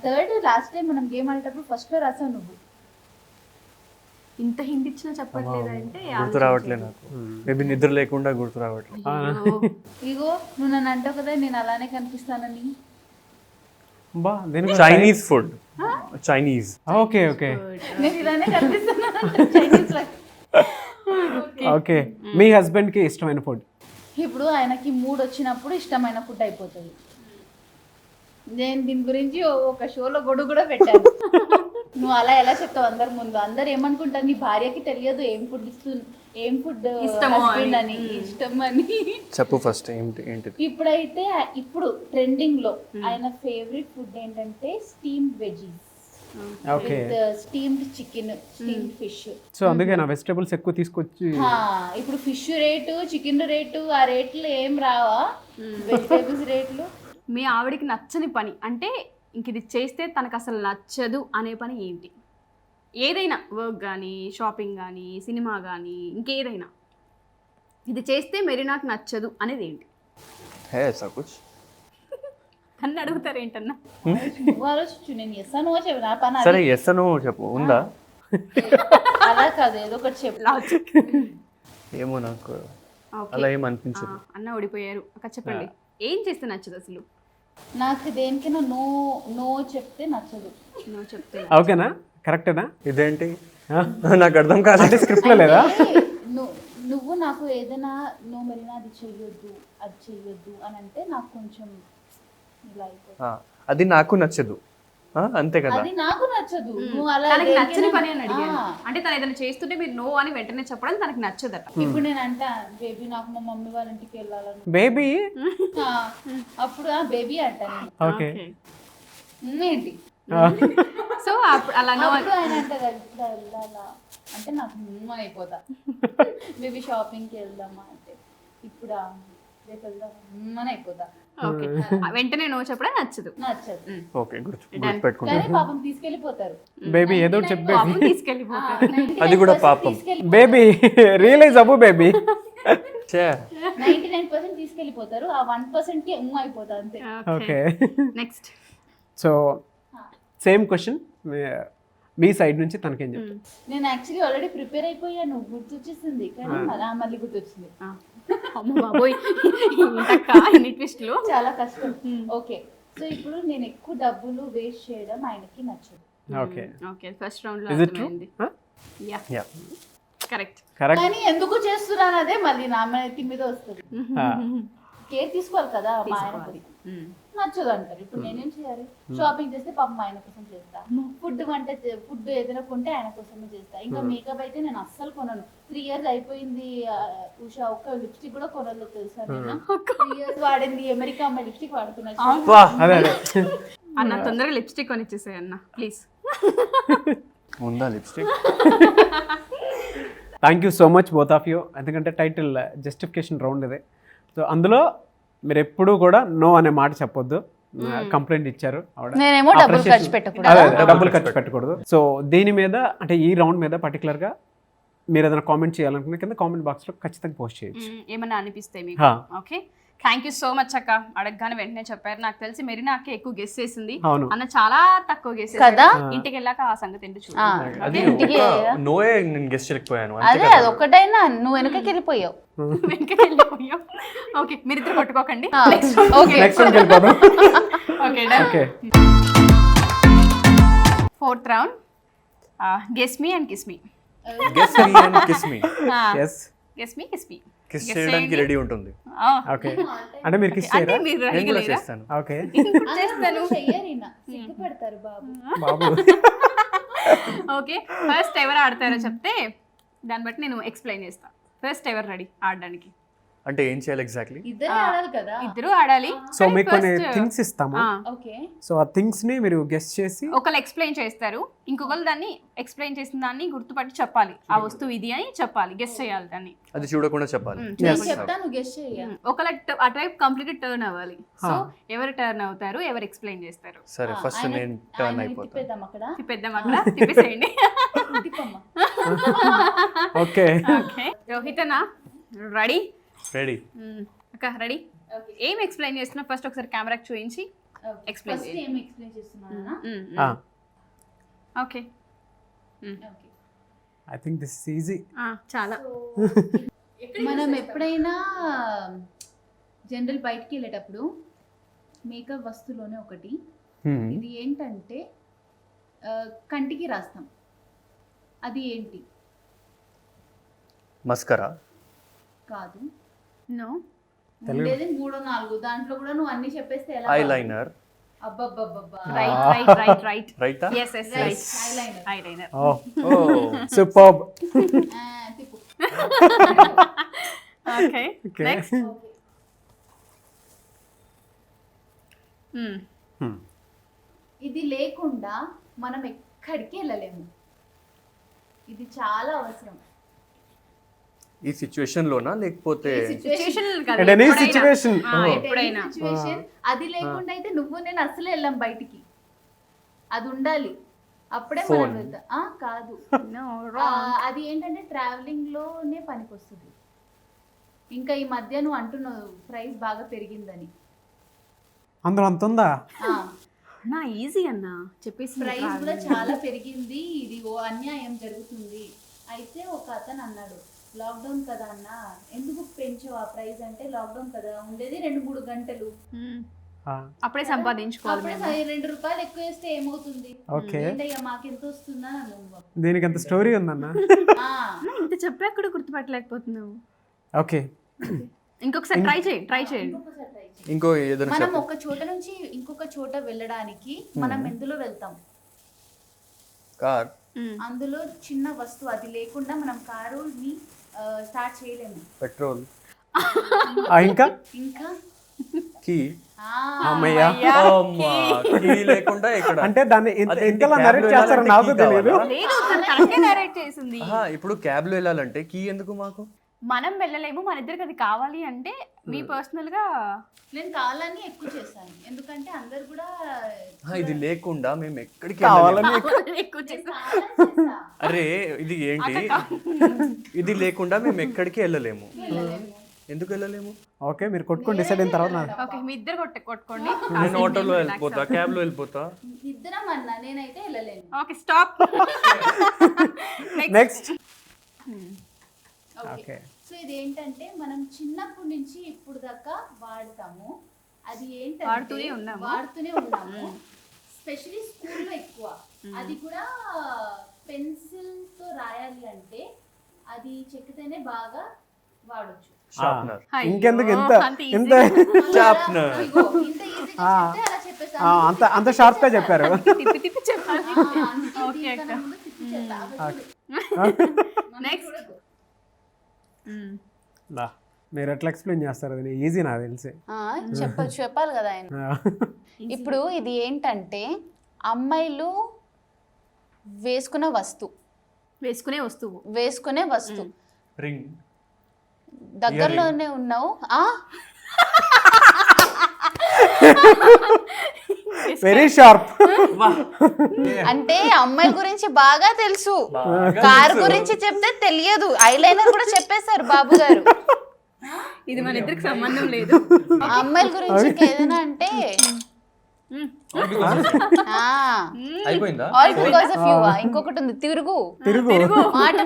థర్డ్ లాస్ట్ టైం మనం గేమ్ ఆడేటప్పుడు ఫస్ట్ లో రాసావు నువ్వు. ఇంత హింట్ ఇచ్చినా చెప్పట్లేదు అంటే గుర్తు రావట్లేదు నాకు. మేబీ నిద్ర లేకుండా గుర్తు రావట్లేదు. ఇగో నువ్వు నన్ను అంటావు కదా నేను అలానే కనిపిస్తానని. బా దేనికి? Chinese food. Chinese. Okay okay నేను ఇలానే కనిపిస్తాను చైనీస్ లాగా. ఓకే. మీ హస్బెండ్కి ఇష్టమైన ఫుడ్? ఇప్పుడు ఆయనకి మూడ్ వచ్చినప్పుడు ఇష్టమైన ఫుడ్ అయిపోతుంది. నేను దీని గురించి ఒక షోలో గొడుగు కూడా పెట్టాను. నువ్వు అలా ఎలా చెప్తావు అందరి ముందు? అందరు ఏమనుకుంటారు, నీ భార్యకి తెలియదు ఏం ఫుడ్ ఏం ఫుడ్ ఇష్టమో అని, ఇష్టం అని. చెప్పు ఫస్ట్ ఏంటిది? ఇప్పుడైతే ఇప్పుడు ట్రెండింగ్ లో ఆయన ఫేవరెట్ ఫుడ్ ఏంటంటే steamed veggies okay. With steamed chicken, steamed fish. So అందుకే నా వెజిటేబుల్స్ ఎక్కువ తీసుకొచ్చి. ఇప్పుడు ఫిష్ రేటు, చికెన్ రేటు, ఆ రేట్లు ఏం రావా? వెజిటేబుల్స్ రేట్లు. మీ ఆవిడకి నచ్చని పని అంటే ఇంక ఇది చేస్తే తనకు అసలు నచ్చదు అనే పని ఏంటి? ఏదైనా వర్క్ కానీ, షాపింగ్ కానీ, సినిమా కానీ, ఇంకేదైనా ఇది చేస్తే మరి నాకు నచ్చదు అనేది ఏంటి? హే ऐसा कुछ? నన్ను అడుగుతారు ఏంటన్నా? నువ్వు ఆలోచించు, నేను ఎస్ అనో చెప్పు, నా పని అది. సరే ఎస్ అనో చెప్పు. ఉందా? అలా కాదు, ఏదో ఒకటి చెప్పు. ఏమో నాకు ఓకే. అలా ఏం అనిపించదు. అన్న ఓడిపోయారు. అక్క చెప్పండి, ఏం చేస్తే నచ్చదు అసలు? నాకు దేనికైనా నో నో చెప్తే నచ్చదు. నువ్వు చెప్తే ఓకేనా? కరెక్టేనా? ఇదేంటి నాకు అర్థం కాలేదు. స్క్రిప్ట్లో లేదా? నువ్వు నాకు ఏదైనా నువ్వు మరి అది చెయ్యొద్దు అది చెయ్యొద్దు అని అంటే నాకు కొంచెం ఇలా అయిపోతుంది. అది నాకు నచ్చదు అంతే కదా. అది నాకు నచ్చదు. నువ్వు అలా తనకి నచ్చని దేనికైనా- పని అని అడిగాను. అంటే తను ఏదైనా చేస్తుంటే మీరు నో అని వెంటనే చెప్పడం తనకి నచ్చదట. ఇప్పుడు నేను అంటా బేబీ నాకు మా మమ్మీ వాళ్ళ ఇంటికి వెళ్ళాలని. బేబీ. అప్పుడు ఆ బేబీ అంటాను. ఓకే. ఏంటి సో అలా నో అప్పుడు ఆయన అంటారు ఇప్పుడు వెళ్ళాలా అంటే నాకు అయిపోతా. బేబీ షాపింగ్కి వెళ్దామా అంటే ఇప్పుడు రేపు వెళ్దాం అని అయిపోతా. ఓకే. వెంటనే నో చెప్పడం నచ్చదు. నచ్చదు. ఓకే గుర్తుపెట్టుకుంటా. కానీ పాపం తీసుకెళ్ళిపోతారు. బేబీ ఏదో ఒకటి చెప్పు బేబీ. తీసుకెళ్ళిపోతారు. అది కూడా పాపం. బేబీ రియలైజ్ అవ్వు బేబీ. 99% తీసుకెళ్ళిపోతారు. ఆ 1% కి అయిపోతా అంతే. Okay. Next. So same question మీ సైడ్ నుంచి తనకేం చెప్తారు? నేను యాక్చువల్లీ ఆల్రెడీ ప్రిపేర్ అయిపోయాను, గుర్తొచ్చేసింది కానీ మళ్ళీ గుర్తొచ్చింది. అమ్మ బాబోయ్, ఇన్ని ట్విస్ట్లు. చాలా కష్టం. ఓకే, సో ఇప్పుడు నేను ఎక్కువ డబ్బులు వేస్ట్ చేయడం ఆయనకి నచ్చదు. ఓకే. ఓకే, ఫస్ట్ రౌండ్ లో ఇస్ ఇట్ ట్రూ? అర్థమైంది. Yeah, correct. కరెక్ట్. కానీ ఎందుకు చేస్తున్నాను అదే మళ్ళీ నా మీద వస్తుంది. కేర్ తీసుకోవాలి కదా మా ఆయన కోసం. నచ్చదు అంటారు. ఇప్పుడు నేనేం చేయాలి? షాపింగ్ చేస్తే పాపం ఆయన కోసం చేస్తా. ఫుడ్ ఏదైనా కొంటే ఆయన కోసమే చేస్తా. ఇంకా మేకప్ అయితే నేను అస్సలు కొనను. 3 years అయిపోయింది ఉషా, ఒక్క లిప్స్టిక్ కూడా కొనలేదు తెలుసా నేను. 3 years వాడింది అమెరికా అమ్మాయి లిప్స్టిక్ వాడుతున్నా. అదే అదే అన్న తొందరగా లిప్స్టిక్ కొని ఇచ్చేసాయి అన్న ప్లీజ్. ఉందా lipstick? Thank you so much both of you. ఎందుకంటే టైటిల్ జస్టిఫికేషన్ రౌండ్ ఇదే. సో అందులో మీరు ఎప్పుడూ కూడా నో అనే మాట చెప్పొద్దు. కంప్లైంట్ ఇచ్చారు ఆవిడ. నేనేమో డబ్బులు Appreciation. ఖర్చు పెట్టకూడదు. అదే, డబ్బులు ఖర్చు పెట్టకూడదు. సో దీని మీద అంటే ఈ రౌండ్ మీద పర్టికులర్గా మీరు ఏదైనా కామెంట్ చేయాలనుకున్న కింద కామెంట్ బాక్స్లో ఖచ్చితంగా పోస్ట్ చేయొచ్చు. ఏమన్నా అనిపిస్తాయి మీకు? హా. Okay, thank you so much అక్క. అడగగానే వెంటనే చెప్పారు. నాకు తెలిసి మెరీనాకే ఎక్కువ గెస్ చేసింది, అవును. అన్న చాలా తక్కువ గెస్ కదా? ఇంటికి వెళ్ళాక ఆ సంగతి ఏంటో ఆ. చూడండి. అది ఇంటికి నోయే నేను గెస్ట్ చేయలేకపోయాను. అదే అది ఒక్కటైనా నువ్వు వెనకకి వెళ్ళిపోయావు. వెనక్కి వెళ్ళిపోయాం. ఓకే, మీరిద్దరు కొట్టుకోకండి. ఓకే నెక్స్ట్ రౌండ్కి వెళ్ళిపోదాం. Okay, okay, fourth round, guess me and kiss me. Guess me and kiss me. Yes, guess me, kiss me. Kiss చేయడానికి రెడీ ఉంటుంది. ఓకే. అంటే మీరు కిస్ అంటే చేయరా? మీరు నేను రెడీగా కూడా లేరా? చేస్తాను. ఓకే చేస్తాను. సిగ్గుపడతారు బాబు. బాబు. ఓకే, ఫస్ట్ ఎవరు ఆడతారో చెప్తే దాన్ని బట్టి నేను ఎక్స్ప్లెయిన్ చేస్తాను. ఫస్ట్ ఎవరు రెడీ ఆడడానికి? అంటే ఏం చేయాలి ఎగ్జాక్ట్లీ? ఇద్దరు ఆడాలి కదా. ఇద్దరు ఆడాలి. సో మీకు కొన్ని థింగ్స్ ఇస్తాము. ఓకే సో ఆ థింగ్స్ ని మీరు గెస్ చేసి ఒకళ్ళు ఎక్స్ప్లెయిన్ చేస్తారు, ఇంకొకరు దాన్ని ఎక్స్ప్లెయిన్ చేసిన దాన్ని గుర్తుపట్టి చెప్పాలి. ఆ వస్తువు ఇది అని చెప్పాలి, గెస్ చేయాలి దాన్ని. అది చూడకుండా చెప్పాలి. నేను చెప్తా, నువ్వు గెస్ట్ చెయ్యి. ఒకళ్ళ అటువైపు కంప్లీట్ టర్న్ అవ్వాలి. సో ఎవరు టర్న్ అవుతారు, ఎవరు ఎక్స్ప్లెయిన్ చేస్తారు. సరే ఫస్ట్ నేను టర్న్ అయిపోతాను. తిప్పేద్దాం అక్కడ. తిప్పేద్దాం అక్కడ, తిప్పేసేయండి. తిప్పమ్మా. ఓకే. ఓకే, రోహితనా రెడీ? రెడీ. అక్క రెడీ? ఏం ఎక్స్ప్లెయిన్ చేస్తున్నా ఫస్ట్ ఒకసారి కెమెరాకి చూపించి ఎక్స్ప్లెయిన్ ఫస్ట్ ఏం ఎక్స్ప్లెయిన్ చేస్తున్నానా? Okay, I think this is easy. చాలా. మనం ఎప్పుడైనా జనరల్ బయటికి వెళ్ళేటప్పుడు మేకప్ వస్తువులోనే ఒకటి ఇది ఏంటంటే కంటికి రాస్తాం. అది ఏంటి? మస్కరా? కాదు. నో, ఉండేది 3-4, దాంట్లో కూడా నువ్వు అన్ని చెప్పేస్తే ఎలా? Eyeliner. అబ్బబ్బబ్బబ్బా. Right right right right. రైటా? yes yes right. Eyeliner. eyeliner. Oh oh superb. తిప్పు. Okay, Okay. next. ఇది లేకుండా మనం ఎక్కడికి వెళ్ళలేము. ఇది చాలా అవసరం. ఈ సిచ్యువేషన్ లోనా లేకపోతే Situation కాదు, At any ఎప్పుడైనా. situation. ఎప్పుడైనా. సిచ్యువేషన్ అది లేకుండా అయితే నువ్వు నేను అసలు వెళ్ళాం బయటికి. అది ఉండాలి, అప్పుడే మనం Phone. వెళ్తాం. కాదు. No, wrong. అది ఏంటంటే ట్రావెలింగ్ లోనే పనికొస్తుంది. ఇంకా ఈ మధ్య నువ్వు అంటున్నావు ప్రైస్ బాగా పెరిగిందని. అందులో అంత ఉందా? నా ఈజీ అన్న చెప్పేసి ప్రైస్ కూడా చాలా పెరిగింది, ఇది ఓ అన్యాయం జరుగుతుంది. అయితే ఒక అతను అన్నాడు, లాక్డౌన్ కదా అన్న, ఎందుకు పెంచావు ఆ ప్రైస్ అంటే, లాక్డౌన్ కదా ఉండేది 2-3 గంటలు, అప్పుడే సంపాదించుకోవాలి అప్పుడే మేము. 2 రూపాయలు ఎక్కువ వేస్తే ఏమవుతుంది? ఓకే. ఏంటయ్యా మాకెంత వస్తుందా నువ్వు? దీనికి అంత స్టోరీ ఉందన్న. ఇంత చెప్పాక కూడా గుర్తుపట్టలేకపోతున్నావు. ఓకే, ఇంకొకసారి ట్రై చేయండి. ఇంకొకసారి try చెయ్. ఇంకో ఏదైనా మనం చెప్పు. ఒక చోట నుంచి ఇంకొక చోట వెళ్ళడానికి మనం ఎందులో వెళ్తాం? కార్. అందులో చిన్న వస్తువు, అది లేకుండా మనం కారుని స్టార్ట్ చేయలేము. పెట్రోల్. ఇంకా ఇంకా కీ. అమ్మయ్యా. అమ్మా, కీ లేకుండా ఇక్కడ. అంటే దాన్ని అదేంటి, ఎంతలా cab నరేట్ లో చేస్తారో వెళ్ళాలంటే నాకు key తెలియదు. కావాలా? లేదు, కరెక్టే నరేట్ చేసింది. ఇప్పుడు క్యాబ్ లో వెళ్ళాలంటే కీ ఎందుకు మాకు? మనం వెళ్ళలేము, మన ఇద్దరికి అది కావాలి అంటే మీ పర్సనల్ గా నేను కావాలని ఎక్కువ చేశాను, ఎందుకంటే అందరు కూడా ఇది లేకుండా మేము ఎక్కడికి కావాలని వెళ్ళలేము. ఎక్కువ చేసి కావాలని చేశా. అరే ఇది ఏంటి, ఇది లేకుండా మేము ఎక్కడికి వెళ్ళలేము. వెళ్ళలేము. ఎందుకు వెళ్ళలేము? ఓకే, మీరు కొట్టుకొని డిసైడ్ అయిన తర్వాత ఓకే, మీ ఇద్దరు కొట్టుకోండి. నేను ఆటోలో వెళ్ళిపోతా, క్యాబ్ లో వెళ్ళిపోతా. ఇద్దరం అన్నా, నేనైతే వెళ్ళలేను. Okay, stop. Next. Okay. Okay. So ఇది ఏంటంటే మనం చిన్నప్పటి నుంచి ఇప్పుడు దాకా వాడతాము. అది ఏంటంటే వాడుతూనే ఉన్నాము. స్పెషల్లీ స్కూల్లో ఎక్కువ. అది కూడా పెన్సిల్ తో రాయాలి అంటే అది చెక్కితేనే బాగా వాడొచ్చు. షార్ప్నర్. ఇంకెందుకు ఇంత ఇంత షార్ప్నర్. ఇగో, ఇంత ఈజీగా చెప్తే అలా చెప్పేసాను. అంత షార్ప్ గా చెప్పారు. తిప్పి చెప్పాలి. ఓకే అక్క. Next next. మీరు ఎట్లా ఎక్స్ప్లెయిన్ చేస్తారు అది ఈజీ నాకు తెలిసి. చెప్పాలి కదా ఆయన. ఇప్పుడు ఇది ఏంటంటే అమ్మాయిలు వేసుకునే వస్తువు రింగ్. దగ్గరలోనే ఉన్నావు. Very sharp. అంటే అమ్మాయిల గురించి బాగా తెలుసు, కార్ గురించి చెప్తే తెలియదు. ఐలైనర్ కూడా చెప్పేశారు బాబు గారు. ఇది మన ఇద్దరికి సంబంధం లేదు. అమ్మాయిల గురించి ఏదైనా అంటే అయిపోయిందా? All because of you. ఇంకొకటి ఉంది, తిరుగు.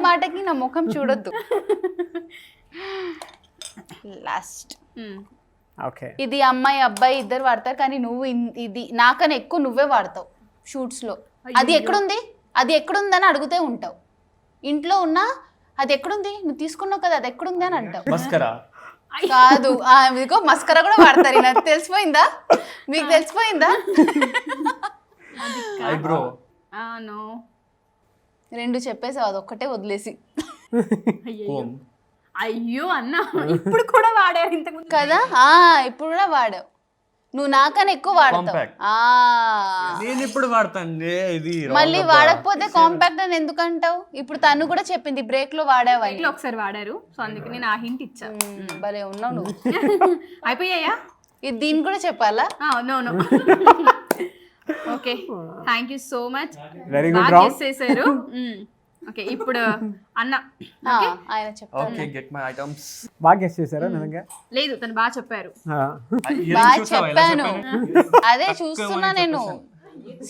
మాటకి నా ముఖం చూడొద్దు. లాస్ట్. ఓకే. ఇది అమ్మాయి అబ్బాయి ఇద్దరు వాడతారు, కానీ నువ్వు ఇది నాకన్నా ఎక్కువ నువ్వే వాడతావు షూట్స్ లో. అది ఎక్కడుందని అడుగుతూ ఉంటావు. ఇంట్లో ఉన్నా అది ఎక్కడుంది, నువ్వు తీసుకున్నావు కదా, అది ఎక్కడుంది అని అంటావు. మస్కరా కాదు, ఇదిగో మస్కరా కూడా వాడతారు. నాకు తెలిసిపోయిందా? మీకు తెలిసిపోయిందా? ఐబ్రో. రెండు చెప్పేసావు, అది ఒక్కటే వదిలేసి. అయ్యో అన్న, ఇప్పుడు కూడా వాడారు ఇంతకుముందు కదా. ఇప్పుడు కూడా వాడావు. నువ్వు నాకన్నా ఎక్కువ వాడతావు. నేను ఇప్పుడు వాడతాను ఇది. మళ్ళీ వాడకపోతే కాంపాక్ట్ అని ఎందుకు అంటావు? ఇప్పుడు తను కూడా చెప్పింది బ్రేక్ లో వాడావని. ఒకసారి వాడారు, సో అందుకే నేను ఆ హింట్ ఇచ్చా. భలే ఉన్నావు నువ్వు. అయిపోయాయా? ఇది దీన్ని కూడా చెప్పాలా? No. Okay, thank you so much. Very good. బాగా చేసేసారు. ఓకే, ఇప్పుడు అన్న ఆయన చెప్పారు. Okay, get my items. బాగా గెస్ చేశారా నిజంగా? లేదు, తను బాగా చెప్పారు. బాగా చెప్పాను. అదే చూస్తున్నా నేను.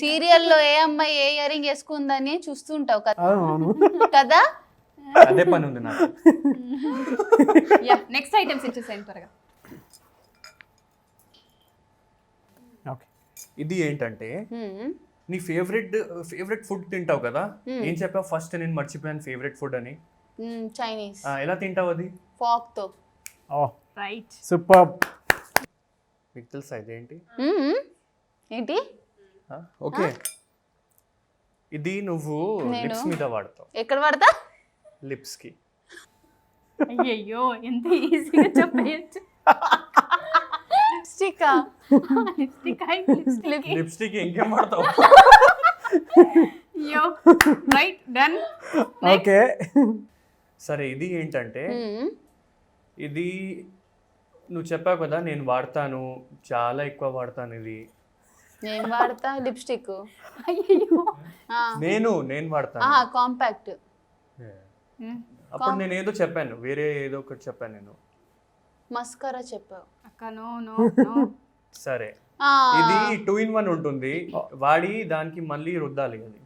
సీరియల్లో ఏ అమ్మాయి ఏ ఇయర్ రింగ్ వేసుకుందని చూస్తుంటావు కదా. అదే పని ఉంది నాకు. నెక్స్ట్ ఐటమ్స్ ఇచ్చేసాను త్వరగా. ఓకే. ఇది ఏంటంటే నీ ఫేవరెట్ ఫుడ్ తింటావు కదా. ఏం చెప్పావు ఫస్ట్? నేను మర్చిపోయాను ఫేవరెట్ ఫుడ్ అని. చైనీస్. ఎలా తింటావు అది? ఫాక్ తో. Right, super. మీకు తెలుసా ఇదేంటి? ఏంటి? ఓకే, ఇది నువ్వు లిప్స్ మీద వాడతావు. ఎక్కడ వాడతా? లిప్స్ కి. అయ్యో, ఎంత ఈజీగా చెప్పేయచ్చు. లిప్స్టిక్ ఇంకేం వాడతావు? Right, done. ఓకే. సరే, ఇది ఏంటంటే ఇది నువ్వు చెప్పావు కదా నేను వాడతాను, చాలా ఎక్కువ వాడతాను. ఇది నేను వాడతా లిప్స్టిక్. అయ్యో, నేను వాడతాను కాంపాక్ట్. అప్పుడు నేను ఏదో చెప్పాను, వేరే ఏదో ఒకటి చెప్పాను నేను. మస్కరా చెప్పావు. అక్క నో. సరే, ఇది 2-in-1 ఉంటుంది. వాడి దానికి మళ్ళీ రుద్దాలి. అది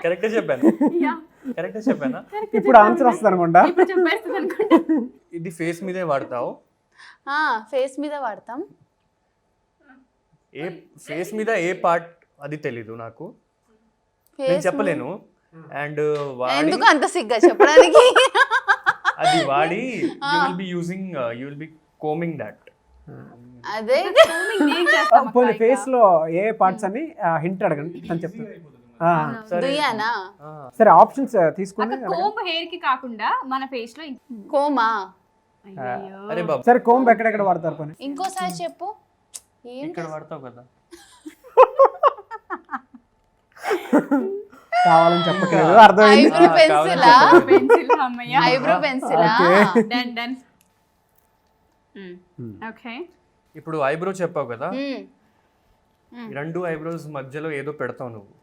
కరెక్ట్ చెప్పానా? ఇప్పుడు ఆన్సర్ వస్తుంది అనుకుంటా. ఇది ఫేస్ మీదే వాడతావు. ఫేస్ మీద వాడతాం. ఫేస్ మీద ఏ పార్ట్ అది తెలీదు నాకు, నేను చెప్పలేను. అండ్ ఎందుకు అంత సిగ్గా చెప్పడానికి? అది వాడి you will be combing that. అదే పోనీ ఫేస్ లో ఏ పార్ట్స్ అని హింట్ అడగండి అని చెప్తాను. దుయ్యానా? సరే, ఆప్షన్స్ తీసుకుని. కోంబ్ హెయిర్ కి కాకుండా మన ఫేస్ లో కోమా? అరే బాబు, సరే, కోంబ్ ఎక్కడెక్కడ వాడతారు పోనీ? ఇంకోసారి చెప్పు. ఇక్కడ వాడతావు కదా. కావాలని చెప్పట్లేదు, అర్థమైంది. ఐబ్రో పెన్సిలా? పెన్సిల్. అమ్మయ్య, ఐబ్రో పెన్సిలా? డన్. ఓకే, ఇప్పుడు ఐబ్రో చెప్పావు కదా, రెండు ఐబ్రోస్ మధ్యలో ఏదో పెడతావు నువ్వు.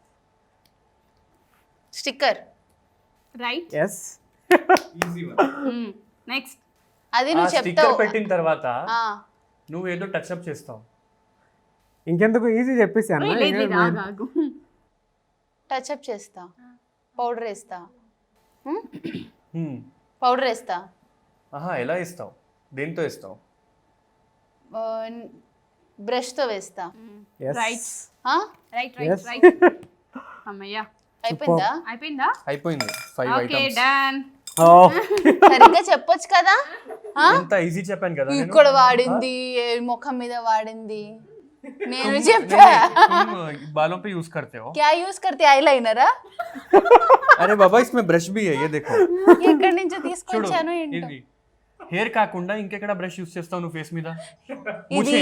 స్టిక్కర్. Right, yes. నెక్స్ట్. అది నువ్వు చెప్తావు. స్టిక్కర్ పెట్టిన తర్వాత నువ్వు ఏదో టచ్ అప్ చేస్తావు. ఇంకెందుకు, ఈజీ చెప్పేసాను. టచ్ అప్ చేస్తా. పౌడర్ వేస్తా. పౌడర్ వేస్తా. ఎలా ఇస్తావు? దేంతో ఇస్తావు? బ్రష్ తో వేస్తా. రైట్. అమ్మయ్య, అయిపోయిందా? అయిపోయింది. 5 ఓకే, ఐటమ్స్. డన్. సరిగ్గా చెప్పొచ్చు కదా. ఎంత ఈజీ చెప్పాను కదా. ఇక్కడ వాడింది, ముఖం మీద వాడింది. నేను చెప్పా तुम बालों पे यूज करते हो? క్యా యూస్ కర్తే ఐలైనరా अरे बाबा इसमें ब्रश भी है, ये देखो. ఎక్కడి నుంచో తీసుకొచ్చాను ఏంటో. హెయిర్ కాకుండా ఇంకెక్కడ బ్రష్ యూస్ చేస్తావు నువ్వు ఫేస్ మీద? ఇది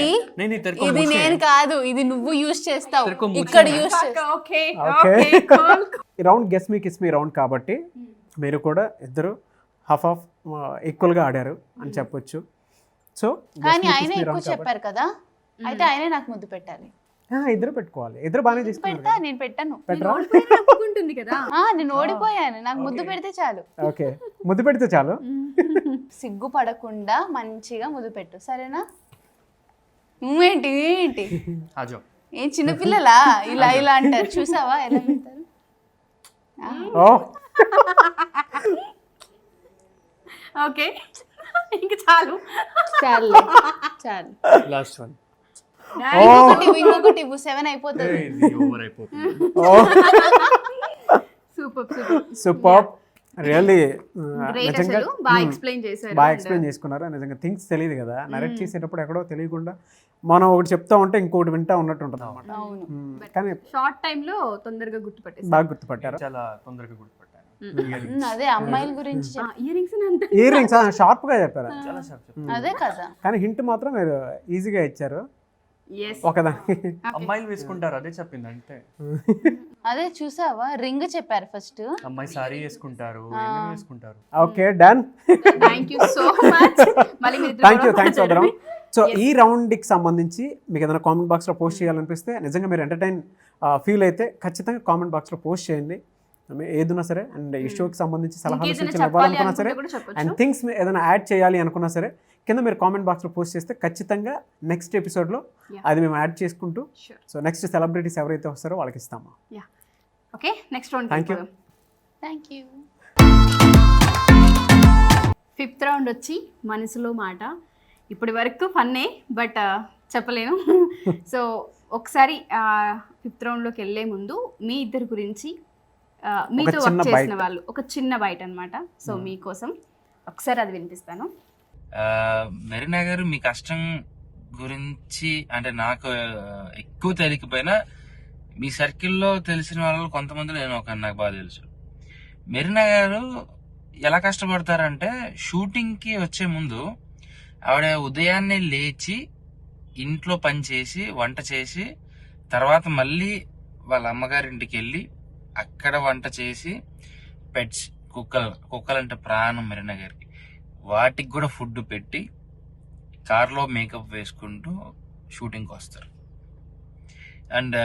ఇది నేను కాదు, ఇది నువ్వు యూస్ చేస్తావు, తెరకు ముచ్చే. ఇక్కడ యూస్ చేస్తావు. Okay Okay. ఓకే కూల్ ఈ రౌండ్ గెస్ మీ కిస్ మీ రౌండ్ కాబట్టి మీరు కూడా ఇద్దరు హాఫ్ ఆఫ్ ఈక్వల్గా ఆడారు అని చెప్పొచ్చు. సో కానీ ఆయనే ఎక్కువ చెప్పారు కదా, అయితే ఆయనే నాకు ముద్దు పెట్టాలి. ఇద్దరు పెట్టుకోవాలి, ఇద్దరు బాగానే తీసుకున్నారు పెడతా, నేను పెట్టాను. పెట్టరా? ఒప్పుకుంటుంది కదా. నేను ఓడిపోయాను, నాకు ముద్దు పెడితే చాలు. ఓకే, ముద్దు పెడితే చాలు. సిగ్గు పడకుండా మంచిగా ముద్దు పెట్టు, సరేనా? నువ్వేంటి ఏంటి ఆజో. ఏం చిన్నపిల్లలా ఇలా ఇలా అంటారు, చూసావా ఎలా అంటారు? ఓ ఓకే ఇంక చాలు. చాలు చాలు. Last one. ఇంకొకటి 7 అయిపోతుంది. ఓవర్ అయిపోతుంది. Super super super, really great. నిజంగా అసలు బాగా ఎక్స్ప్లెయిన్ చేశారు. బాగా ఎక్స్ప్లెయిన్ చేసుకున్నారు. నిజంగా థింగ్స్ తెలియదు కదా, నరేట్ చేసేటప్పుడు ఎక్కడో తెలియకుండా మనం ఒకటి చెప్తా ఉంటే ఇంకొకటి వింటా ఉన్నట్టు ఉంటుంది అనమాట. అవును, కానీ షార్ట్ టైం లో తొందరగా గుర్తుపట్టేసి బాగా గుర్తుపట్టారు. చాలా తొందరగా గుర్తుపట్టాను. అదే అమ్మాయిల గురించి ఇయర్ రింగ్స్ అంత ఇయర్ రింగ్స్ షార్ప్ గా చెప్పారు, చాలా షార్ప్. అదే కదా. కానీ హింట్ మాత్రం మీరు ఈజీగా ఇచ్చారు. yes ఒకదానికి అమ్మాయిలు వేసుకుంటారు, అదే చెప్పింది అంతే. అదే చూసావా, రింగ్ చెప్పారు ఫస్ట్. అమ్మాయి సారీ వేసుకుంటారు, ఏమేమి వేసుకుంటారు. Okay done. Thank you so much. మళ్ళీ మీరు థ్యాంక్స్ వదరం. సో ఈ రౌండ్కి సంబంధించి మీకు ఏదైనా కామెంట్ బాక్స్లో పోస్ట్ చేయాలనిపిస్తే, నిజంగా మీరు ఎంటర్టైన్ ఫీల్ అయితే ఖచ్చితంగా కామెంట్ బాక్స్లో పోస్ట్ చేయండి. ఏదున్నా సరే, అండ్ ఈ షోకి సంబంధించి సలహాలు సూచనలు ఇవ్వాలనుకున్నా సరే, అండ్ థింగ్స్ ఏదైనా యాడ్ చేయాలి అనుకున్నా సరే, కింద మీరు కామెంట్ బాక్స్లో పోస్ట్ చేస్తే ఖచ్చితంగా నెక్స్ట్ ఎపిసోడ్లో అది మేము యాడ్ చేసుకుంటూ, సో నెక్స్ట్ సెలబ్రిటీస్ ఎవరైతే వస్తారో వాళ్ళకి ఇస్తాము. Okay next round. Thank you. Thank you. Fifth round వచ్చి మనసులో మాట. ఇప్పటి వరకు ఫన్నే, బట్ చెప్పలేను. సో ఒకసారి ఫిఫ్త్ రౌండ్లోకి వెళ్ళే ముందు మీ ఇద్దరి గురించి, మీతో చిన్న వర్క్ చేసిన bite. వాళ్ళు ఒక చిన్న బయట అనమాట. సో మీకోసం ఒకసారి అది వినిపిస్తాను. మెరీనా గారు, మీ కష్టం గురించి అంటే నాకు ఎక్కువ తెలియకపోయినా మీ సర్కిల్లో తెలిసిన వాళ్ళు కొంతమంది నేను నాకు బాగా తెలుసు. మెరీనా గారు ఎలా కష్టపడతారంటే, షూటింగ్కి వచ్చే ముందు ఆవిడ ఉదయాన్నే లేచి ఇంట్లో పని చేసి వంట చేసి తర్వాత మళ్ళీ వాళ్ళ అమ్మగారింటికి వెళ్ళి అక్కడ వంట చేసి పెట్స్ కుక్కలంటే ప్రాణం మెరీనా గారికి, వాటికి కూడా ఫుడ్ పెట్టి కార్లో మేకప్ వేసుకుంటూ షూటింగ్కి వస్తారు. అండ్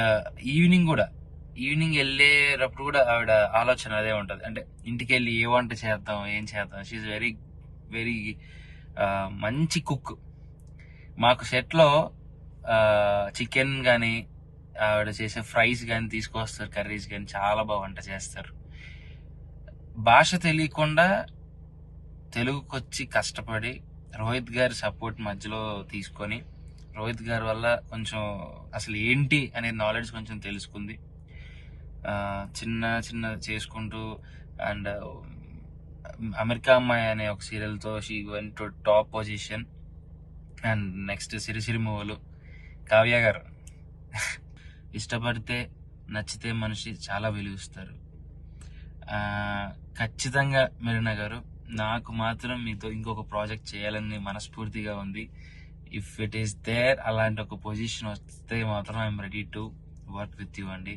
ఈవినింగ్ వెళ్ళేటప్పుడు కూడా ఆవిడ ఆలోచన అదే ఉంటుంది, అంటే ఇంటికి వెళ్ళి ఏ వంట చేద్దాం ఏం చేద్దాం. షీఈ్ వెరీ వెరీ మంచి కుక్. మాకు సెట్లో చికెన్ కానీ ఆవిడ చేసే ఫ్రైస్ కానీ తీసుకొస్తారు, కర్రీస్ కానీ చాలా బాగా వంట చేస్తారు. భాష తెలియకుండా తెలుగుకొచ్చి కష్టపడి రోహిత్ గారి సపోర్ట్ మధ్యలో తీసుకొని, రోహిత్ గారి వల్ల కొంచెం అసలు ఏంటి అనే నాలెడ్జ్ కొంచెం తెలుసుకుంది. చిన్న చేసుకుంటూ, అండ్ అమెరికా అమ్మాయి అనే ఒక సీరియల్తో she went to top position. And next Sirisiri Muvvalu. Kavya గారు, ఇష్టపడితే నచ్చితే మనిషి చాలా విలువిస్తారు. ఖచ్చితంగా మెరీనా గారు, నాకు మాత్రం మీతో ఇంకొక ప్రాజెక్ట్ చేయాలని మనస్ఫూర్తిగా ఉంది. ఇఫ్ ఇట్ ఈస్ దేర్, అలాంటి ఒక పొజిషన్ వస్తే మాత్రం I'm ready to work with you అండి.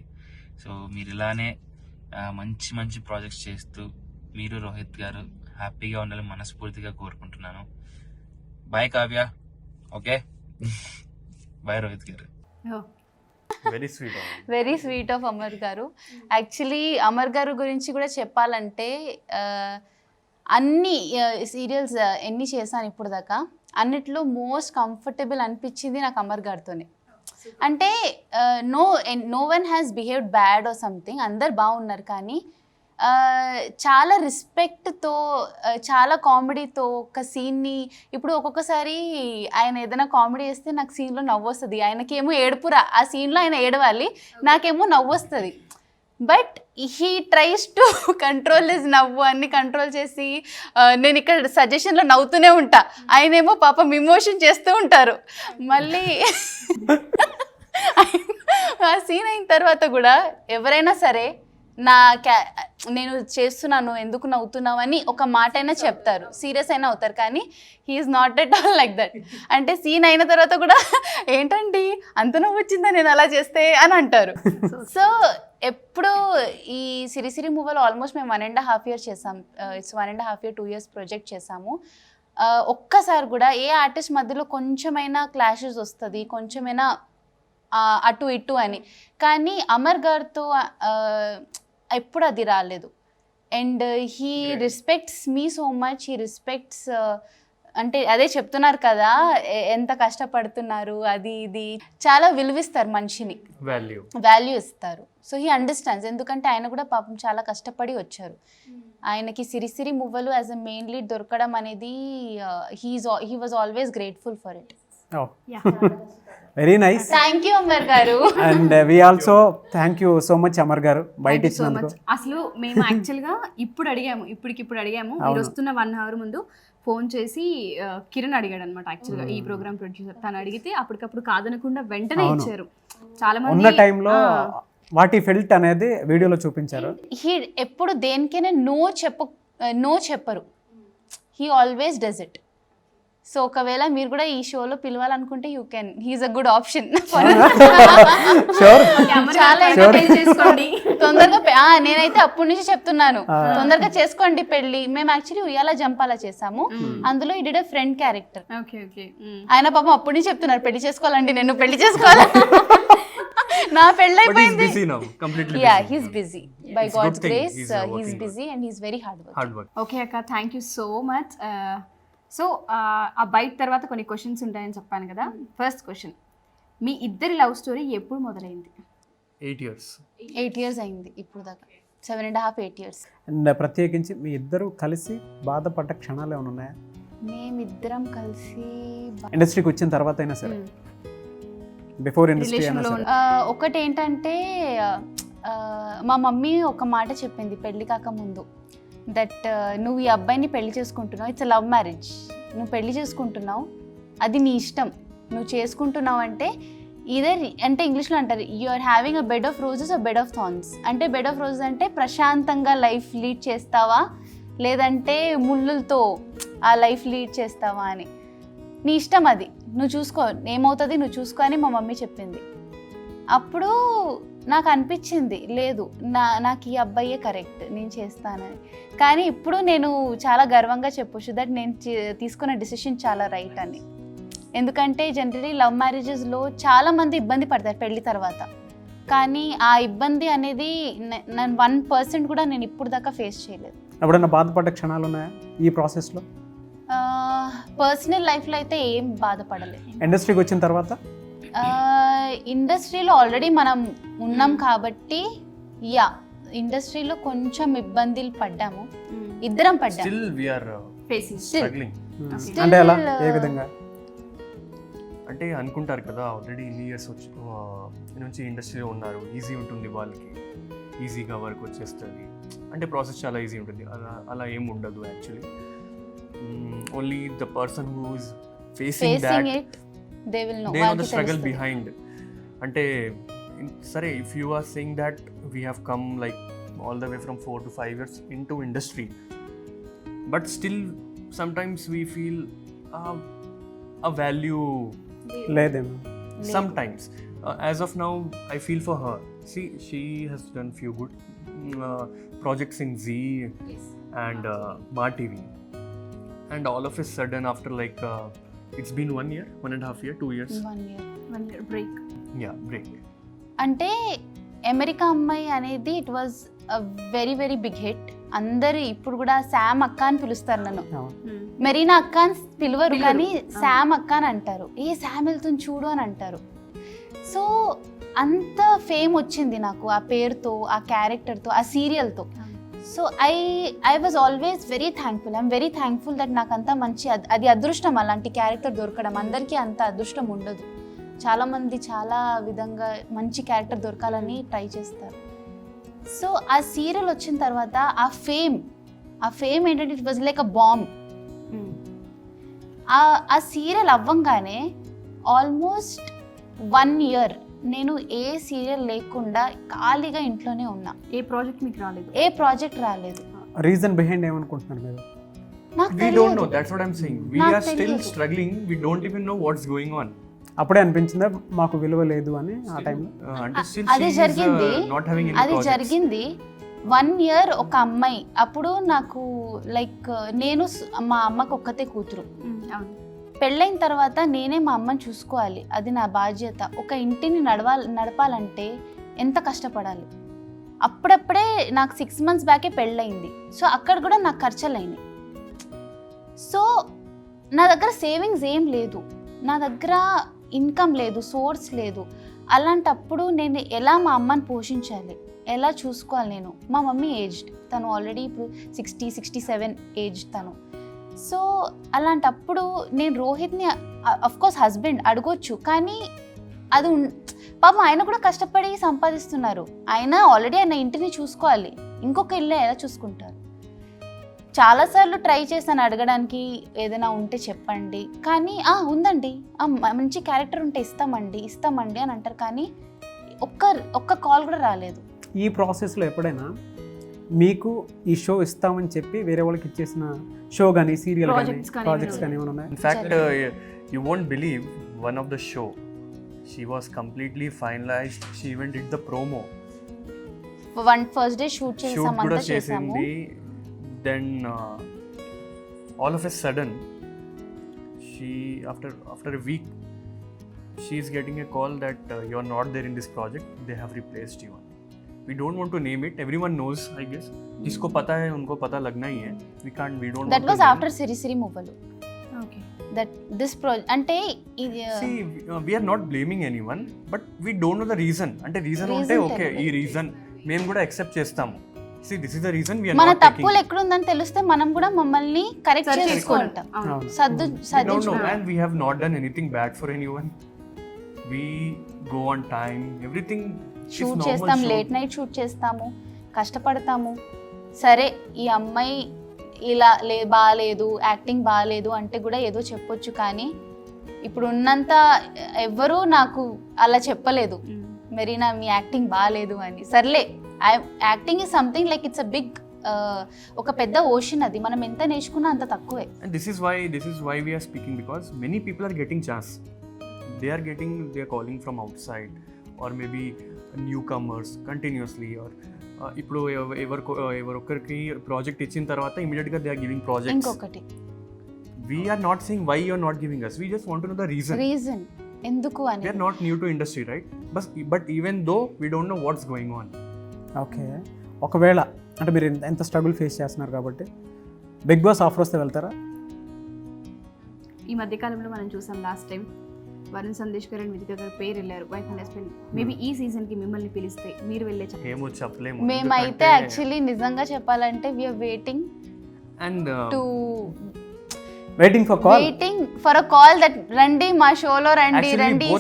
సో మీరు ఇలానే మంచి మంచి ప్రాజెక్ట్స్ చేస్తూ మీరు రోహిత్ గారు హ్యాపీగా ఉండాలని మనస్ఫూర్తిగా కోరుకుంటున్నాను. Bye Kavya. Okay bye Rohit గారు. వెరీ స్వీట్ ఆఫ్ అమర్ గారు. యాక్చువల్లీ అమర్ గారు గురించి కూడా చెప్పాలంటే, అన్ని సీరియల్స్ ఎన్ని చేశాను ఇప్పుడు దాకా, అన్నిట్లో మోస్ట్ కంఫర్టబుల్ అనిపించింది నాకు అమర్ గారితోనే. అంటే no one has behaved bad or something, అందరు బాగున్నారు. కానీ చాలా రెస్పెక్ట్తో, చాలా కామెడీతో ఒక సీన్ని, ఇప్పుడు ఒక్కొక్కసారి ఆయన ఏదైనా కామెడీ చేస్తే నాకు సీన్లో నవ్వు వస్తుంది, ఆయనకేమో ఏడుపురా, ఆ సీన్లో ఆయన ఏడవాలి, నాకేమో నవ్వు వస్తుంది. But he tries to control his నవ్వు, అన్ని కంట్రోల్ చేసి, నేను ఇక్కడ సజెషన్లో నవ్వుతూనే ఉంటా, ఆయనేమో పాపం ఇమోషన్ చేస్తూ ఉంటారు. మళ్ళీ ఆ సీన్ అయిన తర్వాత కూడా ఎవరైనా సరే నేను చేస్తున్నాను ఎందుకు నవ్వుతున్నావు అని ఒక మాట అయినా చెప్తారు, సీరియస్ అయినా అవుతారు. కానీ he's not at all like that. అంటే సీన్ అయిన తర్వాత కూడా ఏంటండి అంత నవ్వు వచ్చిందా నేను అలా చేస్తే అని అంటారు. సో ఎప్పుడు ఈ సిరిసిరి మూవీలో ఆల్మోస్ట్ మేము 1.5 years చేసాం. ఇట్స్ 1.5 year 2 years ప్రాజెక్ట్ చేసాము. ఒక్కసారి కూడా ఏ ఆర్టిస్ట్ మధ్యలో కొంచెమైనా క్లాషెస్ వస్తుంది, కొంచెమైనా అటు ఇటు అని. కానీ అమర్ గారితో ఎప్పుడు అది రాలేదు. And he respects me so much. He respects, అంటే అదే చెప్తున్నారు కదా ఎంత కష్టపడుతున్నారు అది ఇది, చాలా విలువిస్తారు మనిషిని, వాల్యూ ఇస్తారు. So he understands. ఎందుకంటే ఆయన కూడా పాపం చాలా కష్టపడి వచ్చారు. ఆయనకి సిరిసిరి మువ్వలు యాజ్ అ మెయిన్ లీడ్ దొరకడం అనేది he was always grateful for it. Very nice. Thank you Amar గారు. And we also thank you so much Amar గారు బయట ఇచ్చినందుకు. అసలు మేము యాక్చువల్గా ఇప్పుడు అడిగాము మీరు వస్తున్న 1 hour ముందు ఫోన్ చేసి కిరణ్ అడిగాడు అనమాట. యాక్చువల్గా ఈ ప్రోగ్రామ్ ప్రొడ్యూసర్ తను అడిగితే అప్పటికప్పుడు కాదనకుండా వెంటనే ఇచ్చారు. చాలా మంది ఉన్న టైంలో వాట్ ఈ ఫెల్ట్ అనేది వీడియోలో చూపించారు. హీ ఎప్పుడు దేనికైనా నో చెప్పరు. He always does it. So ఒకవేళ మీరు కూడా ఈ షోలో పిలవాలనుకుంటే you can, he's a good option. చాలా చేసుకోండి తొందరగా. నేనైతే అప్పటి నుంచి చెప్తున్నాను తొందరగా చేసుకోండి పెళ్లి. మేము యాక్చువల్లీ ఉయ్యాల జంపాల చేసాము, అందులో ఈ డిడ్ ఎ ఫ్రెండ్ క్యారెక్టర్. ఆయన పాపం అప్పటి నుంచి చెప్తున్నారు పెళ్లి చేసుకోవాలండి, నేను పెళ్లి చేసుకోవాలి. నా పెళ్ళైపోయింది. Yeah he's busy by God's grace. He's busy and he's very hard work. Okay అక్క, thank you so much. So ఆ బైట్ తర్వాత కొన్ని క్వశ్చన్స్ ఉంటాయని చెప్పాను కదా. ఫస్ట్ క్వశ్చన్, మీ ఇద్దరి లవ్ స్టోరీ ఎప్పుడు మొదలైంది? 8 years అయింది ఇప్పుడు దాకా. 7.5 8 years. అండ్ ప్రత్యేకించి మీ ఇద్దరు కలిసి బాధపడ్డ క్షణాలు ఏమైనా ఉన్నాయా? మేమిద్దరం కలిసి ఇండస్ట్రీకి వచ్చిన తర్వాత అయినా సరే, బిఫోర్ ఇండస్ట్రీ అయినా సరే. ఒకటి ఏంటంటే మా మమ్మీ ఒక మాట చెప్పింది పెళ్లి కాక ముందు, దట్ నువ్వు ఈ అబ్బాయిని పెళ్లి చేసుకుంటున్నావు, ఇట్స్ లవ్ మ్యారేజ్, నువ్వు పెళ్లి చేసుకుంటున్నావు అది నీ ఇష్టం, నువ్వు చేసుకుంటున్నావు అంటే ఇదర్ అంటే ఇంగ్లీష్లో అంటారు you are having a bed of roses or bed of thorns. అంటే బెడ్ ఆఫ్ రోజెస్ అంటే ప్రశాంతంగా లైఫ్ లీడ్ చేస్తావా లేదంటే ముళ్ళులతో ఆ లైఫ్ లీడ్ చేస్తావా అని, నీ ఇష్టం, అది నువ్వు చూసుకో, ఏమవుతుంది నువ్వు చూసుకో అని మా మమ్మీ చెప్పింది. అప్పుడు నాకు అనిపించింది లేదు నాకు ఈ అబ్బాయే కరెక్ట్, నేను చేస్తానని. కానీ ఇప్పుడు నేను చాలా గర్వంగా చెప్పొచ్చు దట్ నేను తీసుకున్న డెసిషన్ చాలా రైట్ అని. ఎందుకంటే జనరలీ లవ్ మ్యారేజెస్లో చాలామంది ఇబ్బంది పడతారు పెళ్లి తర్వాత, కానీ ఆ ఇబ్బంది అనేది నేను 1% కూడా నేను ఇప్పుడు దాకా ఫేస్ చేయలేదు. ఎప్పుడైనా బాధపడ్డ క్షణాలు ఉన్నాయా ఈ ప్రాసెస్లో? పర్సనల్ లైఫ్లో అయితే ఏం బాధపడలేదు. ఇండస్ట్రీకి వచ్చిన తర్వాత? ఇండస్ట్రీలో ఆల్రెడీ మనం ఉన్నాం కాబట్టి యా ఇండస్ట్రీలో కొంచెం ఇబ్బందులు పడ్డాము, ఇద్దరం పడ్డాము. అంటే ఎలా, ఏ విధంగా? అంటే అనుకుంటారు కదా ఆల్రెడీ ఇన్ని ఇయర్స్ నుంచి ఇండస్ట్రీలో ఉన్నారు, ఈజీ ఉంటుంది వాళ్ళకి, ఈజీగా వర్క్ వచ్చేస్తుంది, అంటే ప్రాసెస్ చాలా ఈజీ ఉంటుంది. అలా ఏం ఉండదు actually. Only the person who is facing that they will know, they know the struggle behind. అంటే సరే, if you are saying that we have come like all the way from 4 to 5 years into industry, but still sometimes we feel a value లేదేమో sometimes. As of now I feel for her, see she has done few good projects in Zee and Ma TV, and all of a sudden after like it's been 1 year, 1.5 year, 2 years, 1 year break. Yeah, break. అంటే అమెరికా అమ్మాయి అనేది it was a very very big hit. అందరు ఇప్పుడు కూడా శామ్ అక్క అని పిలుస్తారు నన్ను, మెరీనా అక్క అని పిలవరు కానీ శామ్ అక్క అని అంటారు. ఏ శామ్ వెళ్తుంది చూడు అని అంటారు. సో అంత ఫేమ్ వచ్చింది నాకు ఆ పేరుతో, ఆ క్యారెక్టర్తో, ఆ సీరియల్తో. So I was always very thankful. I'm very thankful that నాకు అంత మంచి అది అదృష్టం, అలాంటి క్యారెక్టర్ దొరకడం. అందరికీ అంత అదృష్టం ఉండదు, చాలామంది చాలా విధంగా మంచి క్యారెక్టర్ దొరకాలని ట్రై చేస్తారు. సో ఆ సీరియల్ వచ్చిన తర్వాత ఆ ఫేమ్ ఏంటంటే it was like a bomb. ఆ సీరియల్ అవ్వంగానే ఆల్మోస్ట్ 1 year నేను ఏ సీరియల్ లేకుండా ఖాళీగా ఇంట్లోనే ఉన్నా. ఏ ప్రాజెక్ట్ మీకు రాలేదు? ఏ ప్రాజెక్ట్ రాలేదు. రీజన్ బిహైండ్ ఏమనుకుంటున్నారు మీరు? నాకు We don't know. తెలియదు. That's what I'm saying. We నాకు are still తెలియదు. struggling. We don't even know what's going on. అప్పుడే అనిపించిందా మాకు విలువ లేదు అని ఆ టైంలో? Until still అది she is జరిగింది. not having any అది projects. జరిగింది 1 year. ఒక అమ్మాయి అప్పుడు నాకు లైక్ నేను మా అమ్మకు ఒక్కతే కూతురు. అవును. పెళ్ళైన తర్వాత నేనే మా అమ్మని చూసుకోవాలి, అది నా బాధ్యత. ఒక ఇంటిని నడపాలంటే ఎంత కష్టపడాలి. అప్పుడప్పుడే నాకు 6 months బ్యాకే పెళ్ళయింది. సో అక్కడ కూడా నాకు ఖర్చులు అయినాయి. సో నా దగ్గర సేవింగ్స్ ఏం లేదు, నా దగ్గర ఇన్కమ్ లేదు, సోర్స్ లేదు. అలాంటప్పుడు నేను ఎలా మా అమ్మని పోషించాలి, ఎలా చూసుకోవాలి నేను? మా మమ్మీ ఏజ్డ్, తను ఆల్రెడీ ఇప్పుడు 60-67 ఏజ్ తను. సో అలాంటప్పుడు నేను రోహిత్ని అఫ్కోర్స్ హస్బెండ్ అడగొచ్చు, కానీ అది పాపం ఆయన కూడా కష్టపడి సంపాదిస్తున్నారు. ఆయన ఆల్రెడీ ఆయన ఇంటిని చూసుకోవాలి, ఇంకొక ఇల్లు ఎలా చూసుకుంటారు? చాలాసార్లు ట్రై చేశాను అడగడానికి, ఏదైనా ఉంటే చెప్పండి, కానీ ఉందండి, మంచి క్యారెక్టర్ ఉంటే ఇస్తామండి అని అంటారు, కానీ ఒక్క కాల్ కూడా రాలేదు. ఈ ప్రాసెస్లో ఎప్పుడైనా మీకు ఈ షో ఇస్తామని చెప్పి వేరే వాళ్ళకి ఇచ్చేసిన షో కానీ సీరియల్ కానీ ప్రాజెక్ట్స్ కానీ ఏమైనా ఉన్నాయి? In fact, you won't believe, one of the show, she was completely finalized. She even did the promo. First day shoot Shoot చేసాము, కూడా అంతా చేసాము. చేసింది. Then all of a sudden, she after a week, she is getting a call that you are not there in this project. They have replaced you. We don't want to name it. Everyone knows, I guess. जिसको पता है उनको पता लगना ही है. We don't That want was to name. after Sirisiri మువ్వలు. ఓకే. That this project అంటే ఇది See, we are not blaming anyone, but we don't know the reason. అంటే reason Reason ఉంటే okay, తెలియదు. ఈ reason మేము కూడా accept చేస్తాము. See, this is the reason we are మన not taking. తప్పులు ఎక్కడుందని తెలిస్తే మనం కూడా మమ్మల్ని కరెక్ట్ సరి చేసుకుంటాం, అవును. అవును. సర్దు We don't know, సర్దించుకుంటాం. and we have not done anything bad for anyone. We go on time. Everything is shoot normal చేస్తాం, show. లేట్ నైట్ షూట్ చేస్తాము, కష్టపడతాము. సరే ఈ అమ్మాయి ఇలా బాగాలేదు, యాక్టింగ్ బాగాలేదు అంటే కూడా ఏదో చెప్పొచ్చు, కానీ ఇప్పుడు ఉన్నంత ఎవ్వరూ నాకు అలా చెప్పలేదు, మెరీనా మీ యాక్టింగ్ బాగాలేదు అని. సర్లే, acting is something like it's a big, ఒక పెద్ద ఓషన్, అది మనం ఎంత నేర్చుకున్నా అంత తక్కువే. And this is why we are speaking, because many people are getting chance. They are calling from outside, or maybe newcomers continuously, or ఇప్పుడు ఎవరొక్కరికి ప్రాజెక్ట్ ఇచ్చిన తర్వాత ఇమీడియట్గా దే ఆర్ గివింగ్ ప్రాజెక్ట్స్. ఇంకొకటి We are not saying why you are not giving us. We just want to know the reason. Reason ఎందుకు We అని. are not new to industry, right? But even though we don't know what's going on. Okay, ఒకవేళ అంటే మీరు ఎంత స్ట్రగుల్ ఫేస్ చేస్తున్నారు కాబట్టి బిగ్ బాస్ ఆఫర్ వస్తే వెళ్తారా? ఈ మధ్య కాలంలో మనం చూసాం, లాస్ట్ టైం వరుణ్ సందేశ్ గారు అండ్ విదిక గారు పేరు వెళ్ళారు, వైఫ్ అండ్ హస్బెండ్. మేబీ ఈ సీజన్ కి మిమ్మల్ని పిలిస్తే మీరు వెళ్ళే ఏమో చెప్పలేము. మేమైతే యాక్చువల్లీ నిజంగా చెప్పాలంటే we are waiting and to waiting for a call that రండి మా షోలో రండి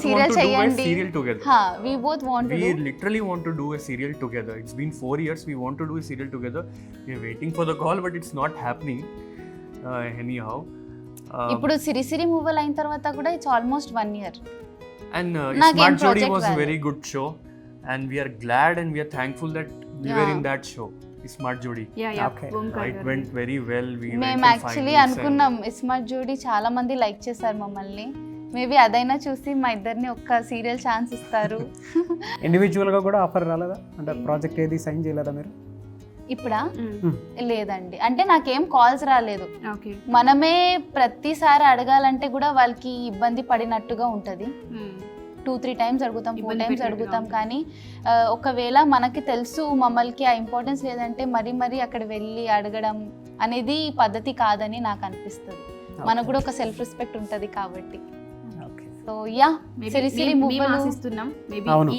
సీరియల్ చేయండి. serial together. We both want to We do. literally want to do a serial together. It's been 4 years. We want to do a serial together. We are waiting for the call, but it's not happening. Anyhow. ఇప్పుడు సిరిసిరి మూవల్ అయిన తర్వాత కూడా it's almost 1 year. And Nagem Smart Jodi project was a value. very good show, and we are glad and we are thankful that we were Yeah. in that show. Smart Jodi. Okay. It went very well. We went మేము to యాక్చువల్లీ finals అనుకున్నాం ఇస్మార్ట్ జోడీ చాలా మంది లైక్ చేశారు మమ్మల్ని, మేబీ అదైనా చూసి మా ఇద్దరిని ఒక్క సీరియల్ ఛాన్స్ ఇస్తారు. ఇండివిజువల్గా కూడా ఆఫర్ రాలేదా? అంటే ప్రాజెక్ట్ ఏది సైన్ చేయలేదా మీరు? ఇప్పుడా లేదండి, అంటే నాకేం కాల్స్ రాలేదు. ఓకే. మనమే ప్రతిసారి అడగాలంటే కూడా వాళ్ళకి ఇబ్బంది పడినట్టుగా ఉంటుంది. 2-3 టైమ్స్ అడుగుతాం, 4 ఇబ్బంది టైమ్స్ పెట్టినట్టుగా అడుగుతాం, కానీ ఒకవేళ మనకి తెలుసు మమ్మల్కి ఆ ఇంపార్టెన్స్ లేదంటే మరీ అక్కడ వెళ్ళి అడగడం అనేది పద్ధతి కాదని నాకు అనిపిస్తుంది. మనకు కూడా ఒక సెల్ఫ్ రెస్పెక్ట్ ఉంటుంది కాబట్టి. సో యా, సిరిసిరి మువ్వలు ఆశిస్తున్నాం. మేబీ అవును.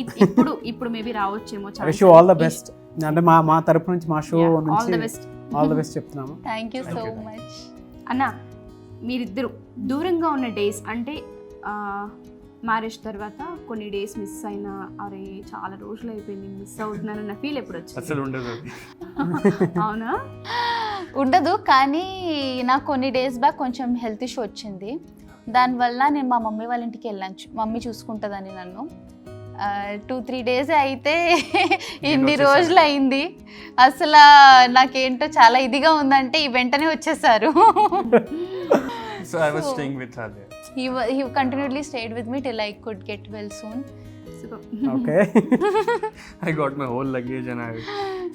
ఇప్పుడు మేబీ రావచ్చేమో. Wish you all the best. అంటే మా తరపు నుంచి మా షో ఆల్ ద నుంచి బెస్ట్. ఆల్ ద బెస్ట్ చెప్తున్నాము. Thank you so much. అన్న, మీరిద్దరు దూరంగా ఉన్న డేస్, అంటే మ్యారేజ్ తర్వాత కొన్ని డేస్ మిస్ అయినా, అరే చాలా రోజులు అయిపోయింది మిస్ అవుతున్నానన్న ఫీల్ ఎప్పుడు వచ్చింది? అసలు ఉండదు. అవునా? ఉండదు, కానీ నాకు కొన్ని డేస్ బ్యాక్ కొంచెం హెల్త్ ఇష్యూ వచ్చింది. దానివల్ల నేను మా మమ్మీ వాళ్ళ ఇంటికి వెళ్ళాను, మమ్మీ చూసుకుంటుందని నన్ను. 2-3 డేస్ అయితే ఇన్ని రోజులు అయింది. అసలు నాకేంటో చాలా ఇదిగా ఉందంటే ఈ వెంటనే వచ్చేసారు. So I was staying with her there. He continually stayed with me till I could get well soon. Okay. I got my whole luggage and I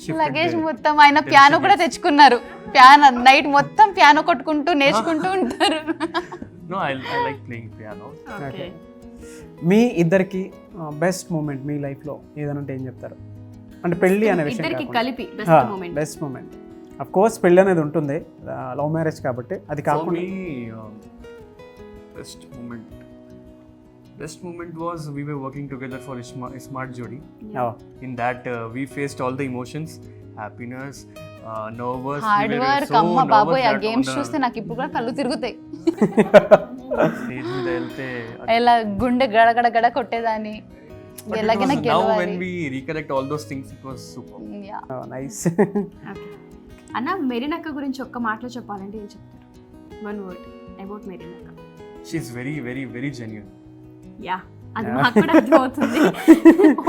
shifted luggage there. మొత్తం ఆయన పియానో కూడా తెచ్చుకున్నారు. పియానో నైట్ మొత్తం పియానో కొట్టుకుంటూ నేర్చుకుంటూ ఉంటారు. No, I like playing piano. Okay. మీ ఇద్దరికి బెస్ట్ మూమెంట్ మీ లైఫ్లో ఏదైనా ఉంటే ఏం చెప్తారు? అంటే పెళ్ళి అనే విషయం ఇద్దరికి కాకుండా. కలిపి best moment. Best moment of course పెళ్ళి అనేది ఉంటుంది, లవ్ మ్యారేజ్ కాబట్టి అది For కాకుండా. me, best moment was we were working together for Smart Jodi. Oh, In that we faced all the emotions, happiness, nervous. Hard We were work so అమ్మ nervous బాబోయ్ ఆ that గేమ్స్ on the చూస్తే నాకు ఇప్పుడు కూడా కళ్ళు తిరుగుతాయి. stage మీద వెళ్తే ఇలా గుండె గడగడ గడ కొట్టేదాన్ని. But it ఎలాగైనా was now when గెలవాలి. we recollect all those things, it was super. Yeah. Nice. Okay. అన్న మెరీనక్క గురించి ఒక్క మాటలో చెప్పాలంటే ఏం చెప్తారు? వన్ వర్డ్ అబౌట్ మెరీనక్క. She's very, very, very genuine. Yeah, అది మాకు కూడా అర్థమవుతుంది.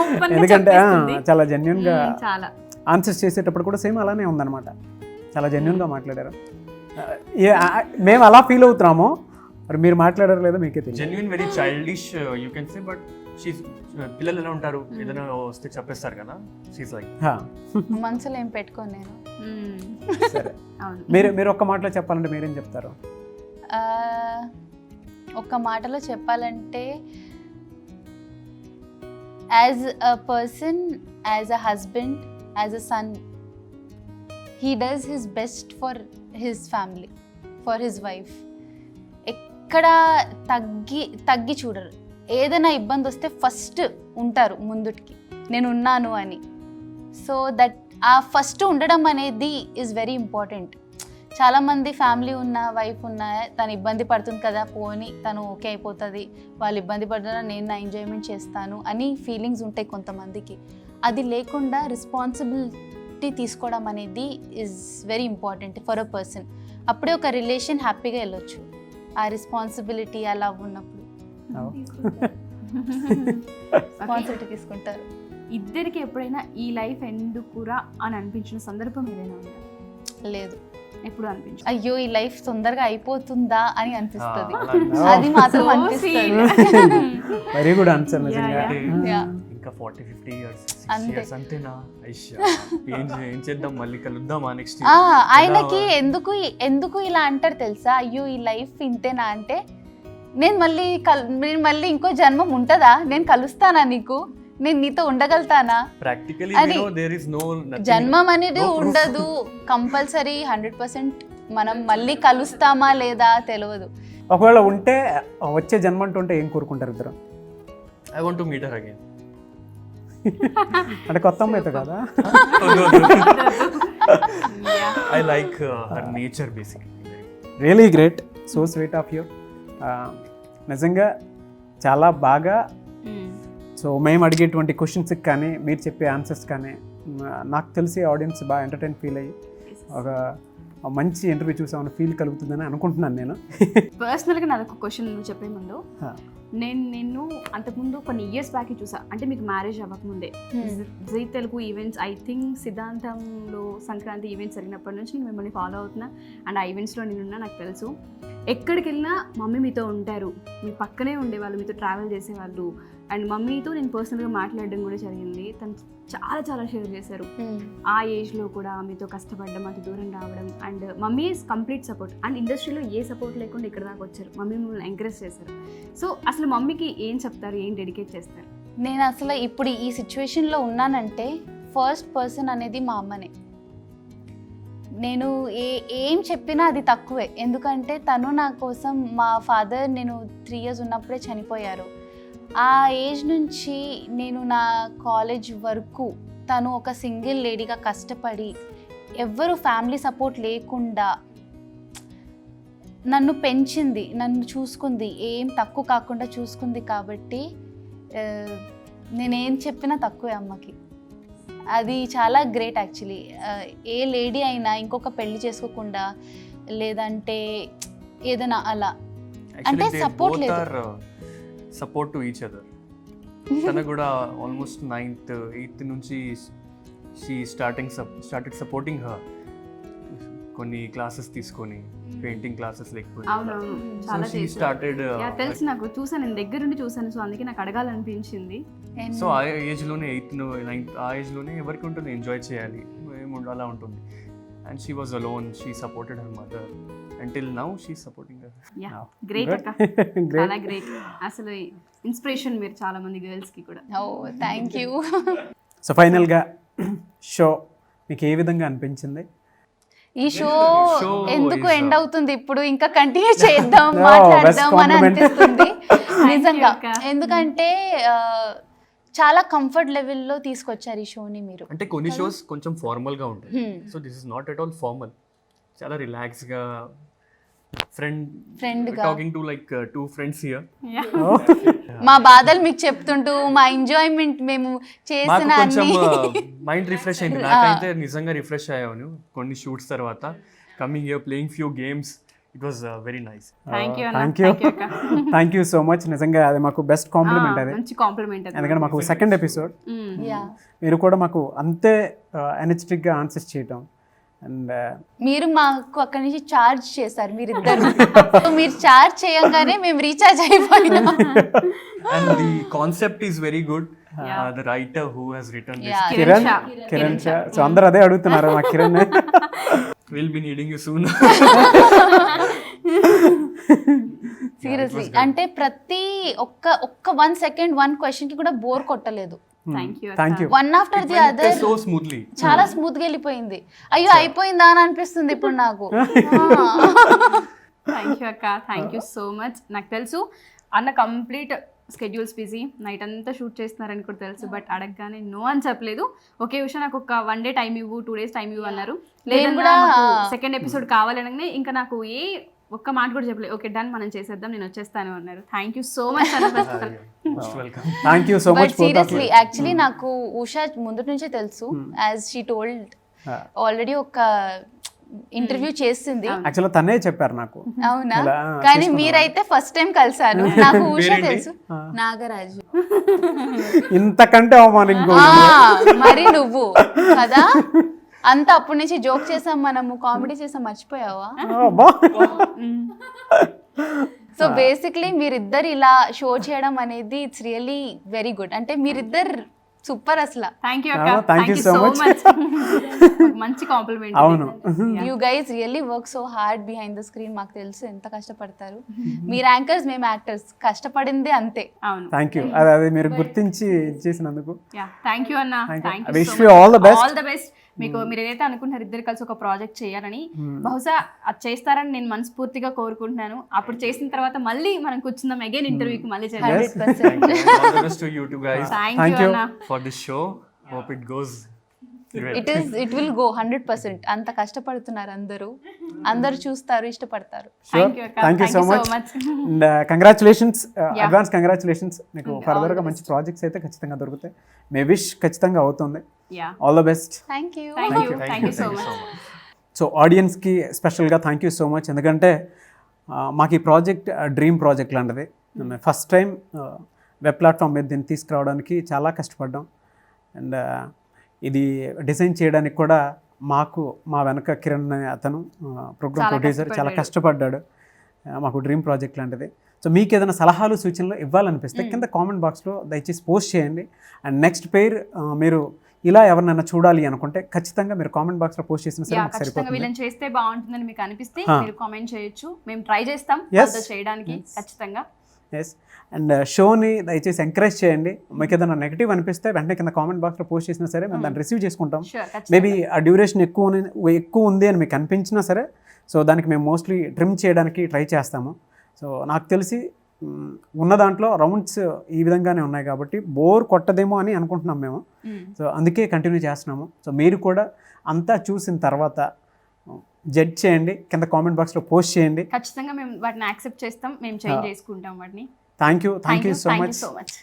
Open గా ఎందుకంటే చెప్పేస్తుంది. చాలా జెన్యున్గా చాలా ఆన్సర్స్ చేసేటప్పుడు కూడా సేమ్ అలానే ఉందన్నమాట. చాలా జెన్యున్గా మాట్లాడారు. మేము అలా ఫీల్ అవుతున్నాము, మరి మీరు మాట్లాడారు లేదో మీకే తెలియదు. Genuine, very childish, you can say, but she's పిల్లలు ఎలా ఉంటారు, ఏదైనా వస్తే చెప్పేస్తారు కదా, she's like. మనసులో ఏం పెట్టుకోను నేను. సరే, అవును. మీరు ఒక్క మాటలో చెప్పాలంటే మీరేం చెప్తారు? ఒక్క మాటలో చెప్పాలంటే as a person, as a husband, as a son, he does his best for his family, for his wife. ఎక్కడ తగ్గి చూడరు. ఏదైనా ఇబ్బంది వస్తే ఫస్ట్ ఉంటారు ముందుకి, నేను ఉన్నాను అని. సో దట్ ఆ ఫస్ట్ ఉండడం అనేది ఈజ్ వెరీ ఇంపార్టెంట్. చాలామంది ఫ్యామిలీ ఉన్న, వైఫ్ ఉన్న, తను ఇబ్బంది పడుతుంది కదా, పోని తను ఓకే అయిపోతుంది, వాళ్ళు ఇబ్బంది పడుతున్నా నేను నా ఎంజాయ్మెంట్ చేస్తాను అని ఫీలింగ్స్ ఉంటాయి కొంతమందికి. అది లేకుండా రెస్పాన్సిబిలిటీ తీసుకోవడం అనేది is very important for a person. అప్పుడే ఒక రిలేషన్ హ్యాపీగా వెళ్ళొచ్చు, ఆ రెస్పాన్సిబిలిటీ అలా ఉన్నప్పుడు రెస్పాన్సిబిలిటీ తీసుకుంటారు. ఇద్దరికి ఎప్పుడైనా ఈ లైఫ్ ఎందుకురా అని అనిపించిన సందర్భం ఏదైనా ఉందా? లేదు, ఎప్పుడు అనిపించు? అయ్యో ఈ లైఫ్ తొందరగా అయిపోతుందా అని అనిపిస్తుంది. అలా అది మాత్రం So అనిపిస్తుంది. వెరీ గుడ్ ఆన్సర్ నిజంగా. Yeah. ఇంకా 40-50 years, 6 అంతే. years అంతేనా? ఏం చేద్దాం, మళ్ళీ కలుద్దామా నెక్స్ట్? ఆయనకి ఎందుకు ఇలా అంటారు తెలుసా? అయ్యో ఈ లైఫ్ ఇంతేనా అంటే, నేను మళ్ళీ ఇంకో జన్మం ఉంటుందా? నేను కలుస్తానా నీకు? నేను నీతో ఉండగలుగుతానా? ప్రాక్టికలీ అది there is no nothing, జన్మం అనేది no proof. ఉండదు కంపల్సరీ. 100% మనం మళ్ళీ కలుస్తామా లేదా తెలియదు. ఒకవేళ ఉంటే వచ్చే జన్మ అంటూ ఉంటే ఏం కోరుకుంటారు ఇద్దరు? I want to meet her again. అంటే కొత్త అమ్మాయితో కదా? I like her nature basically. Really great, so sweet of you. నిజంగా చాలా బాగా. సో మేము అడిగేటువంటి క్వశ్చన్స్కి కానీ మీరు చెప్పే ఆన్సర్స్ కానీ నాకు తెలిసి ఆడియన్స్ బాగా ఎంటర్టైన్ ఫీల్ అయ్యి ఒక మంచి ఇంటర్వ్యూ చూసామని ఫీల్ కలుగుతుందని అనుకుంటున్నాను నేను. పర్సనల్గా నాది ఒక క్వశ్చన్ నువ్వు చెప్పే ముందు, నేను అంతకుముందు కొన్ని ఇయర్స్ బ్యాక్ చూసా, అంటే మీకు మ్యారేజ్ అవ్వకముందే Zee Telugu events, I think సిద్ధాంతంలో సంక్రాంతి ఈవెంట్స్ జరిగినప్పటి నుంచి నేను మిమ్మల్ని ఫాలో అవుతున్నా. అండ్ ఆ ఈవెంట్స్లో నేనున్నా, నాకు తెలుసు. ఎక్కడికి వెళ్ళినా మమ్మీ మీతో ఉంటారు, మీ పక్కనే ఉండేవాళ్ళు, మీతో ట్రావెల్ చేసేవాళ్ళు. అండ్ మమ్మీతో నేను పర్సనల్గా మాట్లాడడం కూడా జరిగింది. తను చాలా చాలా షేర్ చేశారు. ఆ ఏజ్లో కూడా మీతో కష్టపడడం, అంత దూరం రావడం. And mummy is complete support. And ఇండస్ట్రీలో ఏ సపోర్ట్ లేకుండా ఇక్కడ దాకా వచ్చారు. మమ్మీ మిమ్మల్ని ఎంకరేజ్ చేశారు. సో అసలు మమ్మీకి ఏం చెప్తారు, ఏం డెడికేట్ చేస్తారు? నేను అసలు ఇప్పుడు ఈ సిచ్యువేషన్లో ఉన్నానంటే ఫస్ట్ పర్సన్ అనేది మా అమ్మనే. నేను ఏం చెప్పినా అది తక్కువే. ఎందుకంటే తను నా కోసం, మా ఫాదర్ నేను 3 years ఉన్నప్పుడే చనిపోయారు. ఆ ఏజ్ నుంచి నేను నా కాలేజ్ వరకు తను ఒక సింగిల్ లేడీగా కష్టపడి, ఎవ్వరు ఫ్యామిలీ సపోర్ట్ లేకుండా నన్ను పెంచింది, నన్ను చూసుకుంది, ఏం తక్కువ కాకుండా చూసుకుంది. కాబట్టి నేనేం చెప్పినా తక్కువే అమ్మకి. అది చాలా గ్రేట్ యాక్చువల్లీ. ఏ లేడీ అయినా ఇంకొక పెళ్లి చేసుకోకుండా, లేదంటే ఏదైనా అలా అంటే సపోర్ట్ లేదు. Support to each other. తన కూడా ఆల్మోస్ట్ 9th 8th నుంచి షీ స్టార్టెడ్ సపోర్టింగ్ హర్ కొన్ని క్లాసెస్ తీసుకొని పెయింటింగ్ క్లాసెస్ లేకపోతే అవునవును చాలా షీ చేశారు. స్టార్టెడ్ యా, తెలుసు నాకు, చూసాను, నేను దగ్గర నుండి చూసాను, సో అందుకే నాకు అడగాలనిపించింది. సో ఆ ఏజ్లోనే 8th 9th ఆ ఏజ్లోనే ఎవరికి ఉంటుంది ఎంజాయ్ చేయాలి ఏముండో అలా ఉంటుంది. And she was alone, she supported her mother until now she supporting her. Yeah, great అక్క, Great. చాలా గ్రేట్. అసలు ఇన్స్పిరేషన్ మీరు చాలా మంది గర్ల్స్ కి కూడా. ఓ థ్యాంక్ యూ. సో ఫైనల్గా షో మీకు ఏ విధంగా అనిపించింది? ఈ షో Show ఎందుకు is ఎండ్ అవుతుంది, ఇప్పుడు ఇంకా కంటిన్యూ చేద్దాం No, మాట్లాడదాం best అని compliment. అనిపిస్తుంది నిజంగా. అక్క. ఎందుకంటే చాలా కంఫర్ట్ లెవెల్లో తీసుకొచ్చారు ఈ షోని మీరు. అంటే కొన్ని షోస్ కొంచెం ఫార్మల్ గా ఉంటాయి. Hmm. So this is not at all formal, చాలా రిలాక్స్ గా Friend గా. Talking to like 2 friends here. Yeah, మా బాధలు మీకు చెప్తుంటూ మా ఎంజాయ్మెంట్ మేము మాకు చేసిన కొంచెం అన్ని మైండ్ రిఫ్రెష్ అయింది. నాకైతే నిజంగా రిఫ్రెష్ అయ్యాను కొన్ని షూట్స్ తర్వాత. Coming here playing few games, it was very nice. Thank you అన్న, థ్యాంక్ యూ థ్యాంక్ యూ అక్క. Thank you so much. నిజంగా అది మాకు బెస్ట్ కాంప్లిమెంట్ అది. మంచి కాంప్లిమెంట్ అది. ఎందుకంటే మాకు సెకండ్ ఎపిసోడ్ యా మీరు కూడా మాకు అంతే ఎనర్జెటిక్గా ఆన్సర్స్ చేయటం. అండ్ మీరు మాకు అక్కడి నుంచి చార్జ్ చేశారు మీరిద్దరు. మీరు చార్జ్ చేయంగానే మేము రీఛార్జ్ అయిపోయినాం. And the concept is very good. Yeah. The writer who has return this Yeah. Kiran Shah. Kiran Shah. So అందరూ అదే అడుగుతున్నారు మా Kiran. Will be needing you soon. Seriously అంటే ప్రతి ఒక్క 1 second 1 question కి కూడా బోర్ కొట్టలేదు. Thank you thank you. One after the other so smoothly. చాలా స్మూత్ గా వెళ్ళిపోయింది. అయ్యో అయిపోయిందా అని అనిపిస్తుంది ఇప్పుడు నాకు. థ్యాంక్ యూ అక్క, థ్యాంక్ యూ సో మచ్. నాకు తెలుసు అన్న కంప్లీట్ స్కెడ్యూల్స్ బిజీ, నైట్ అంతా షూట్ చేస్తున్నారని కూడా తెలుసు, బట్ అడగగానే నో అని చెప్పలేదు. ఒకే విషయం, నాకు ఒక 1 day టైం ఇవ్వు, 2 days టైం ఇవ్వు అన్నారు. నేను కూడా సెకండ్ ఎపిసోడ్ కావాలనగానే ఇంకా నాకు ఒక్క మాట కూడా చెప్పలేదు. ఓకే డన్, మనం చేసేద్దాం, నేను వచ్చేస్తాను అన్నారు. థ్యాంక్ యూ సో మచ్ అన్న. Most welcome. Thank you so but much. Seriously actually నాకు ఉషా ముందు నుంచే తెలుసు. యాజ్ షీ టోల్డ్ ఆల్రెడీ ఒక ఇంటర్వ్యూ చేసింది. యాక్చువల్గా తనే చెప్పారు నాకు. అవునా? ఇలా కానీ మీరైతే ఫస్ట్ టైం కలిసాను. నాకు ఉషా పేరేంటి? తెలుసు, నాగరాజు. ఇంతకంటే అవమానం ఇంకో మరి నువ్వు కదా అంత అప్పటి నుంచి జోక్ చేసాం, మనము కామెడీ చేసాం, మర్చిపోయావా? అబ్బా. సో బేసిక్లీ మీరిద్దరు ఇలా షో చేయడం అనేది ఇట్స్ రియల్లీ వెరీ గుడ్. అంటే మీరిద్దరు సూపర్ అసలు. థ్యాంక్ యూ అక్క, thank thank you you so so much. Much. మంచి కాంప్లిమెంట్. అవును. You guys really work so hard behind the screen. మాకు తెలుసు ఎంత కష్టపడతారు. మీరు యాంకర్స్, మేము యాక్టర్స్, కష్టపడిందే అంతే. అవును. Thank you. అది మీరు గుర్తించి ఇచ్చేసినందుకు. యా, థ్యాంక్ యూ అన్న, Thank you. Thank I you wish so you much. all the best. All the best. మీకు మీరు ఏదైతే అనుకుంటున్నారు ఇద్దరు కలిసి ఒక ప్రాజెక్ట్ చేయాలని, బహుశా అది చేస్తారని నేను మనస్ఫూర్తిగా కోరుకుంటున్నాను. అప్పుడు చేసిన తర్వాత మళ్ళీ మనం కూర్చుందాం అగైన్ ఇంటర్వ్యూకి మళ్ళీ చేద్దాం. 100%. All the best to you two guys thank Thank you you. అన్న. for this show. Hope it goes well. It will go 100%. అంత కష్టపడుతున్నారు అందరూ చూస్తారు, ఇష్టపడతారు. థ్యాంక్ యూ అక్క, thank you so much. Much. And congratulations, advance congratulations. మీకు ఫర్దర్గా మంచి ప్రాజెక్ట్స్ అయితే ఖచ్చితంగా దొరుకుతాయి. మే విష్ ఖచ్చితంగా అవుతుంది. Yeah, all the best. Thank you. Thank you so much. So ఆడియన్స్కి స్పెషల్గా థ్యాంక్ యూ సో మచ్. ఎందుకంటే మాకు ఈ ప్రాజెక్ట్ డ్రీమ్ ప్రాజెక్ట్ లాంటిది. ఫస్ట్ టైం వెబ్ ప్లాట్ఫామ్ మీద దీన్ని తీసుకురావడానికి చాలా కష్టపడ్డాం. అండ్ ఇది డిజైన్ చేయడానికి కూడా మా వెనక కిరణ్ అనే అతను ప్రోగ్రామ్ చాలా ప్రొడ్యూసర్ చాలా కష్టపడ్డాడు. కష్టపడ్డాడు. మాకు డ్రీమ్ ప్రాజెక్ట్ లాంటిది. సో మీకు ఏదైనా సలహాలు సూచనలు ఇవ్వాలనిపిస్తే కింద కామెంట్ బాక్స్లో దయచేసి పోస్ట్ చేయండి. అండ్ నెక్స్ట్ పేర్ మీరు ఇలా ఎవరినైనా చూడాలి అనుకుంటే ఖచ్చితంగా మీరు కామెంట్ బాక్స్లో పోస్ట్ చేసిన సరే యా, మాకు ఖచ్చితంగా సరిపోతుంది. వీళ్ళని చేస్తే బాగుంటుందని మీకు అనిపిస్తే మీరు కామెంట్ చేయొచ్చు. మేము ట్రై చేస్తాం Yes. వాళ్ళతో చేయడానికి ఖచ్చితంగా. ఎస్. అండ్ షోని దయచేసి ఎంకరేజ్ చేయండి. మీకు ఏదైనా నెగిటివ్ అనిపిస్తే వెంటనే కింద కామెంట్ బాక్స్లో పోస్ట్ చేసినా సరే మేము దాన్ని రిసీవ్ చేసుకుంటాం. షూర్, మేబీ ఆ డ్యూరేషన్ ఎక్కువ ఉంది అని మీకు అనిపించినా సరే సో దానికి మేము మోస్ట్లీ ట్రిమ్ చేయడానికి ట్రై చేస్తాము. సో నాకు తెలిసి ఉన్న దాంట్లో రౌండ్స్ ఈ విధంగానే ఉన్నాయి కాబట్టి బోర్ కొట్టదేమో అని అనుకుంటున్నాం మేము. సో అందుకే కంటిన్యూ చేస్తున్నాము. సో మీరు కూడా అంతా చూసిన తర్వాత జడ్జ్ చేయండి, కింద కామెంట్ బాక్స్లో పోస్ట్ చేయండి. ఖచ్చితంగా మేము వాటిని యాక్సెప్ట్ చేస్తాం, మేము చేంజ్ చేసుకుంటాం వాటిని. Thank you so much. So much.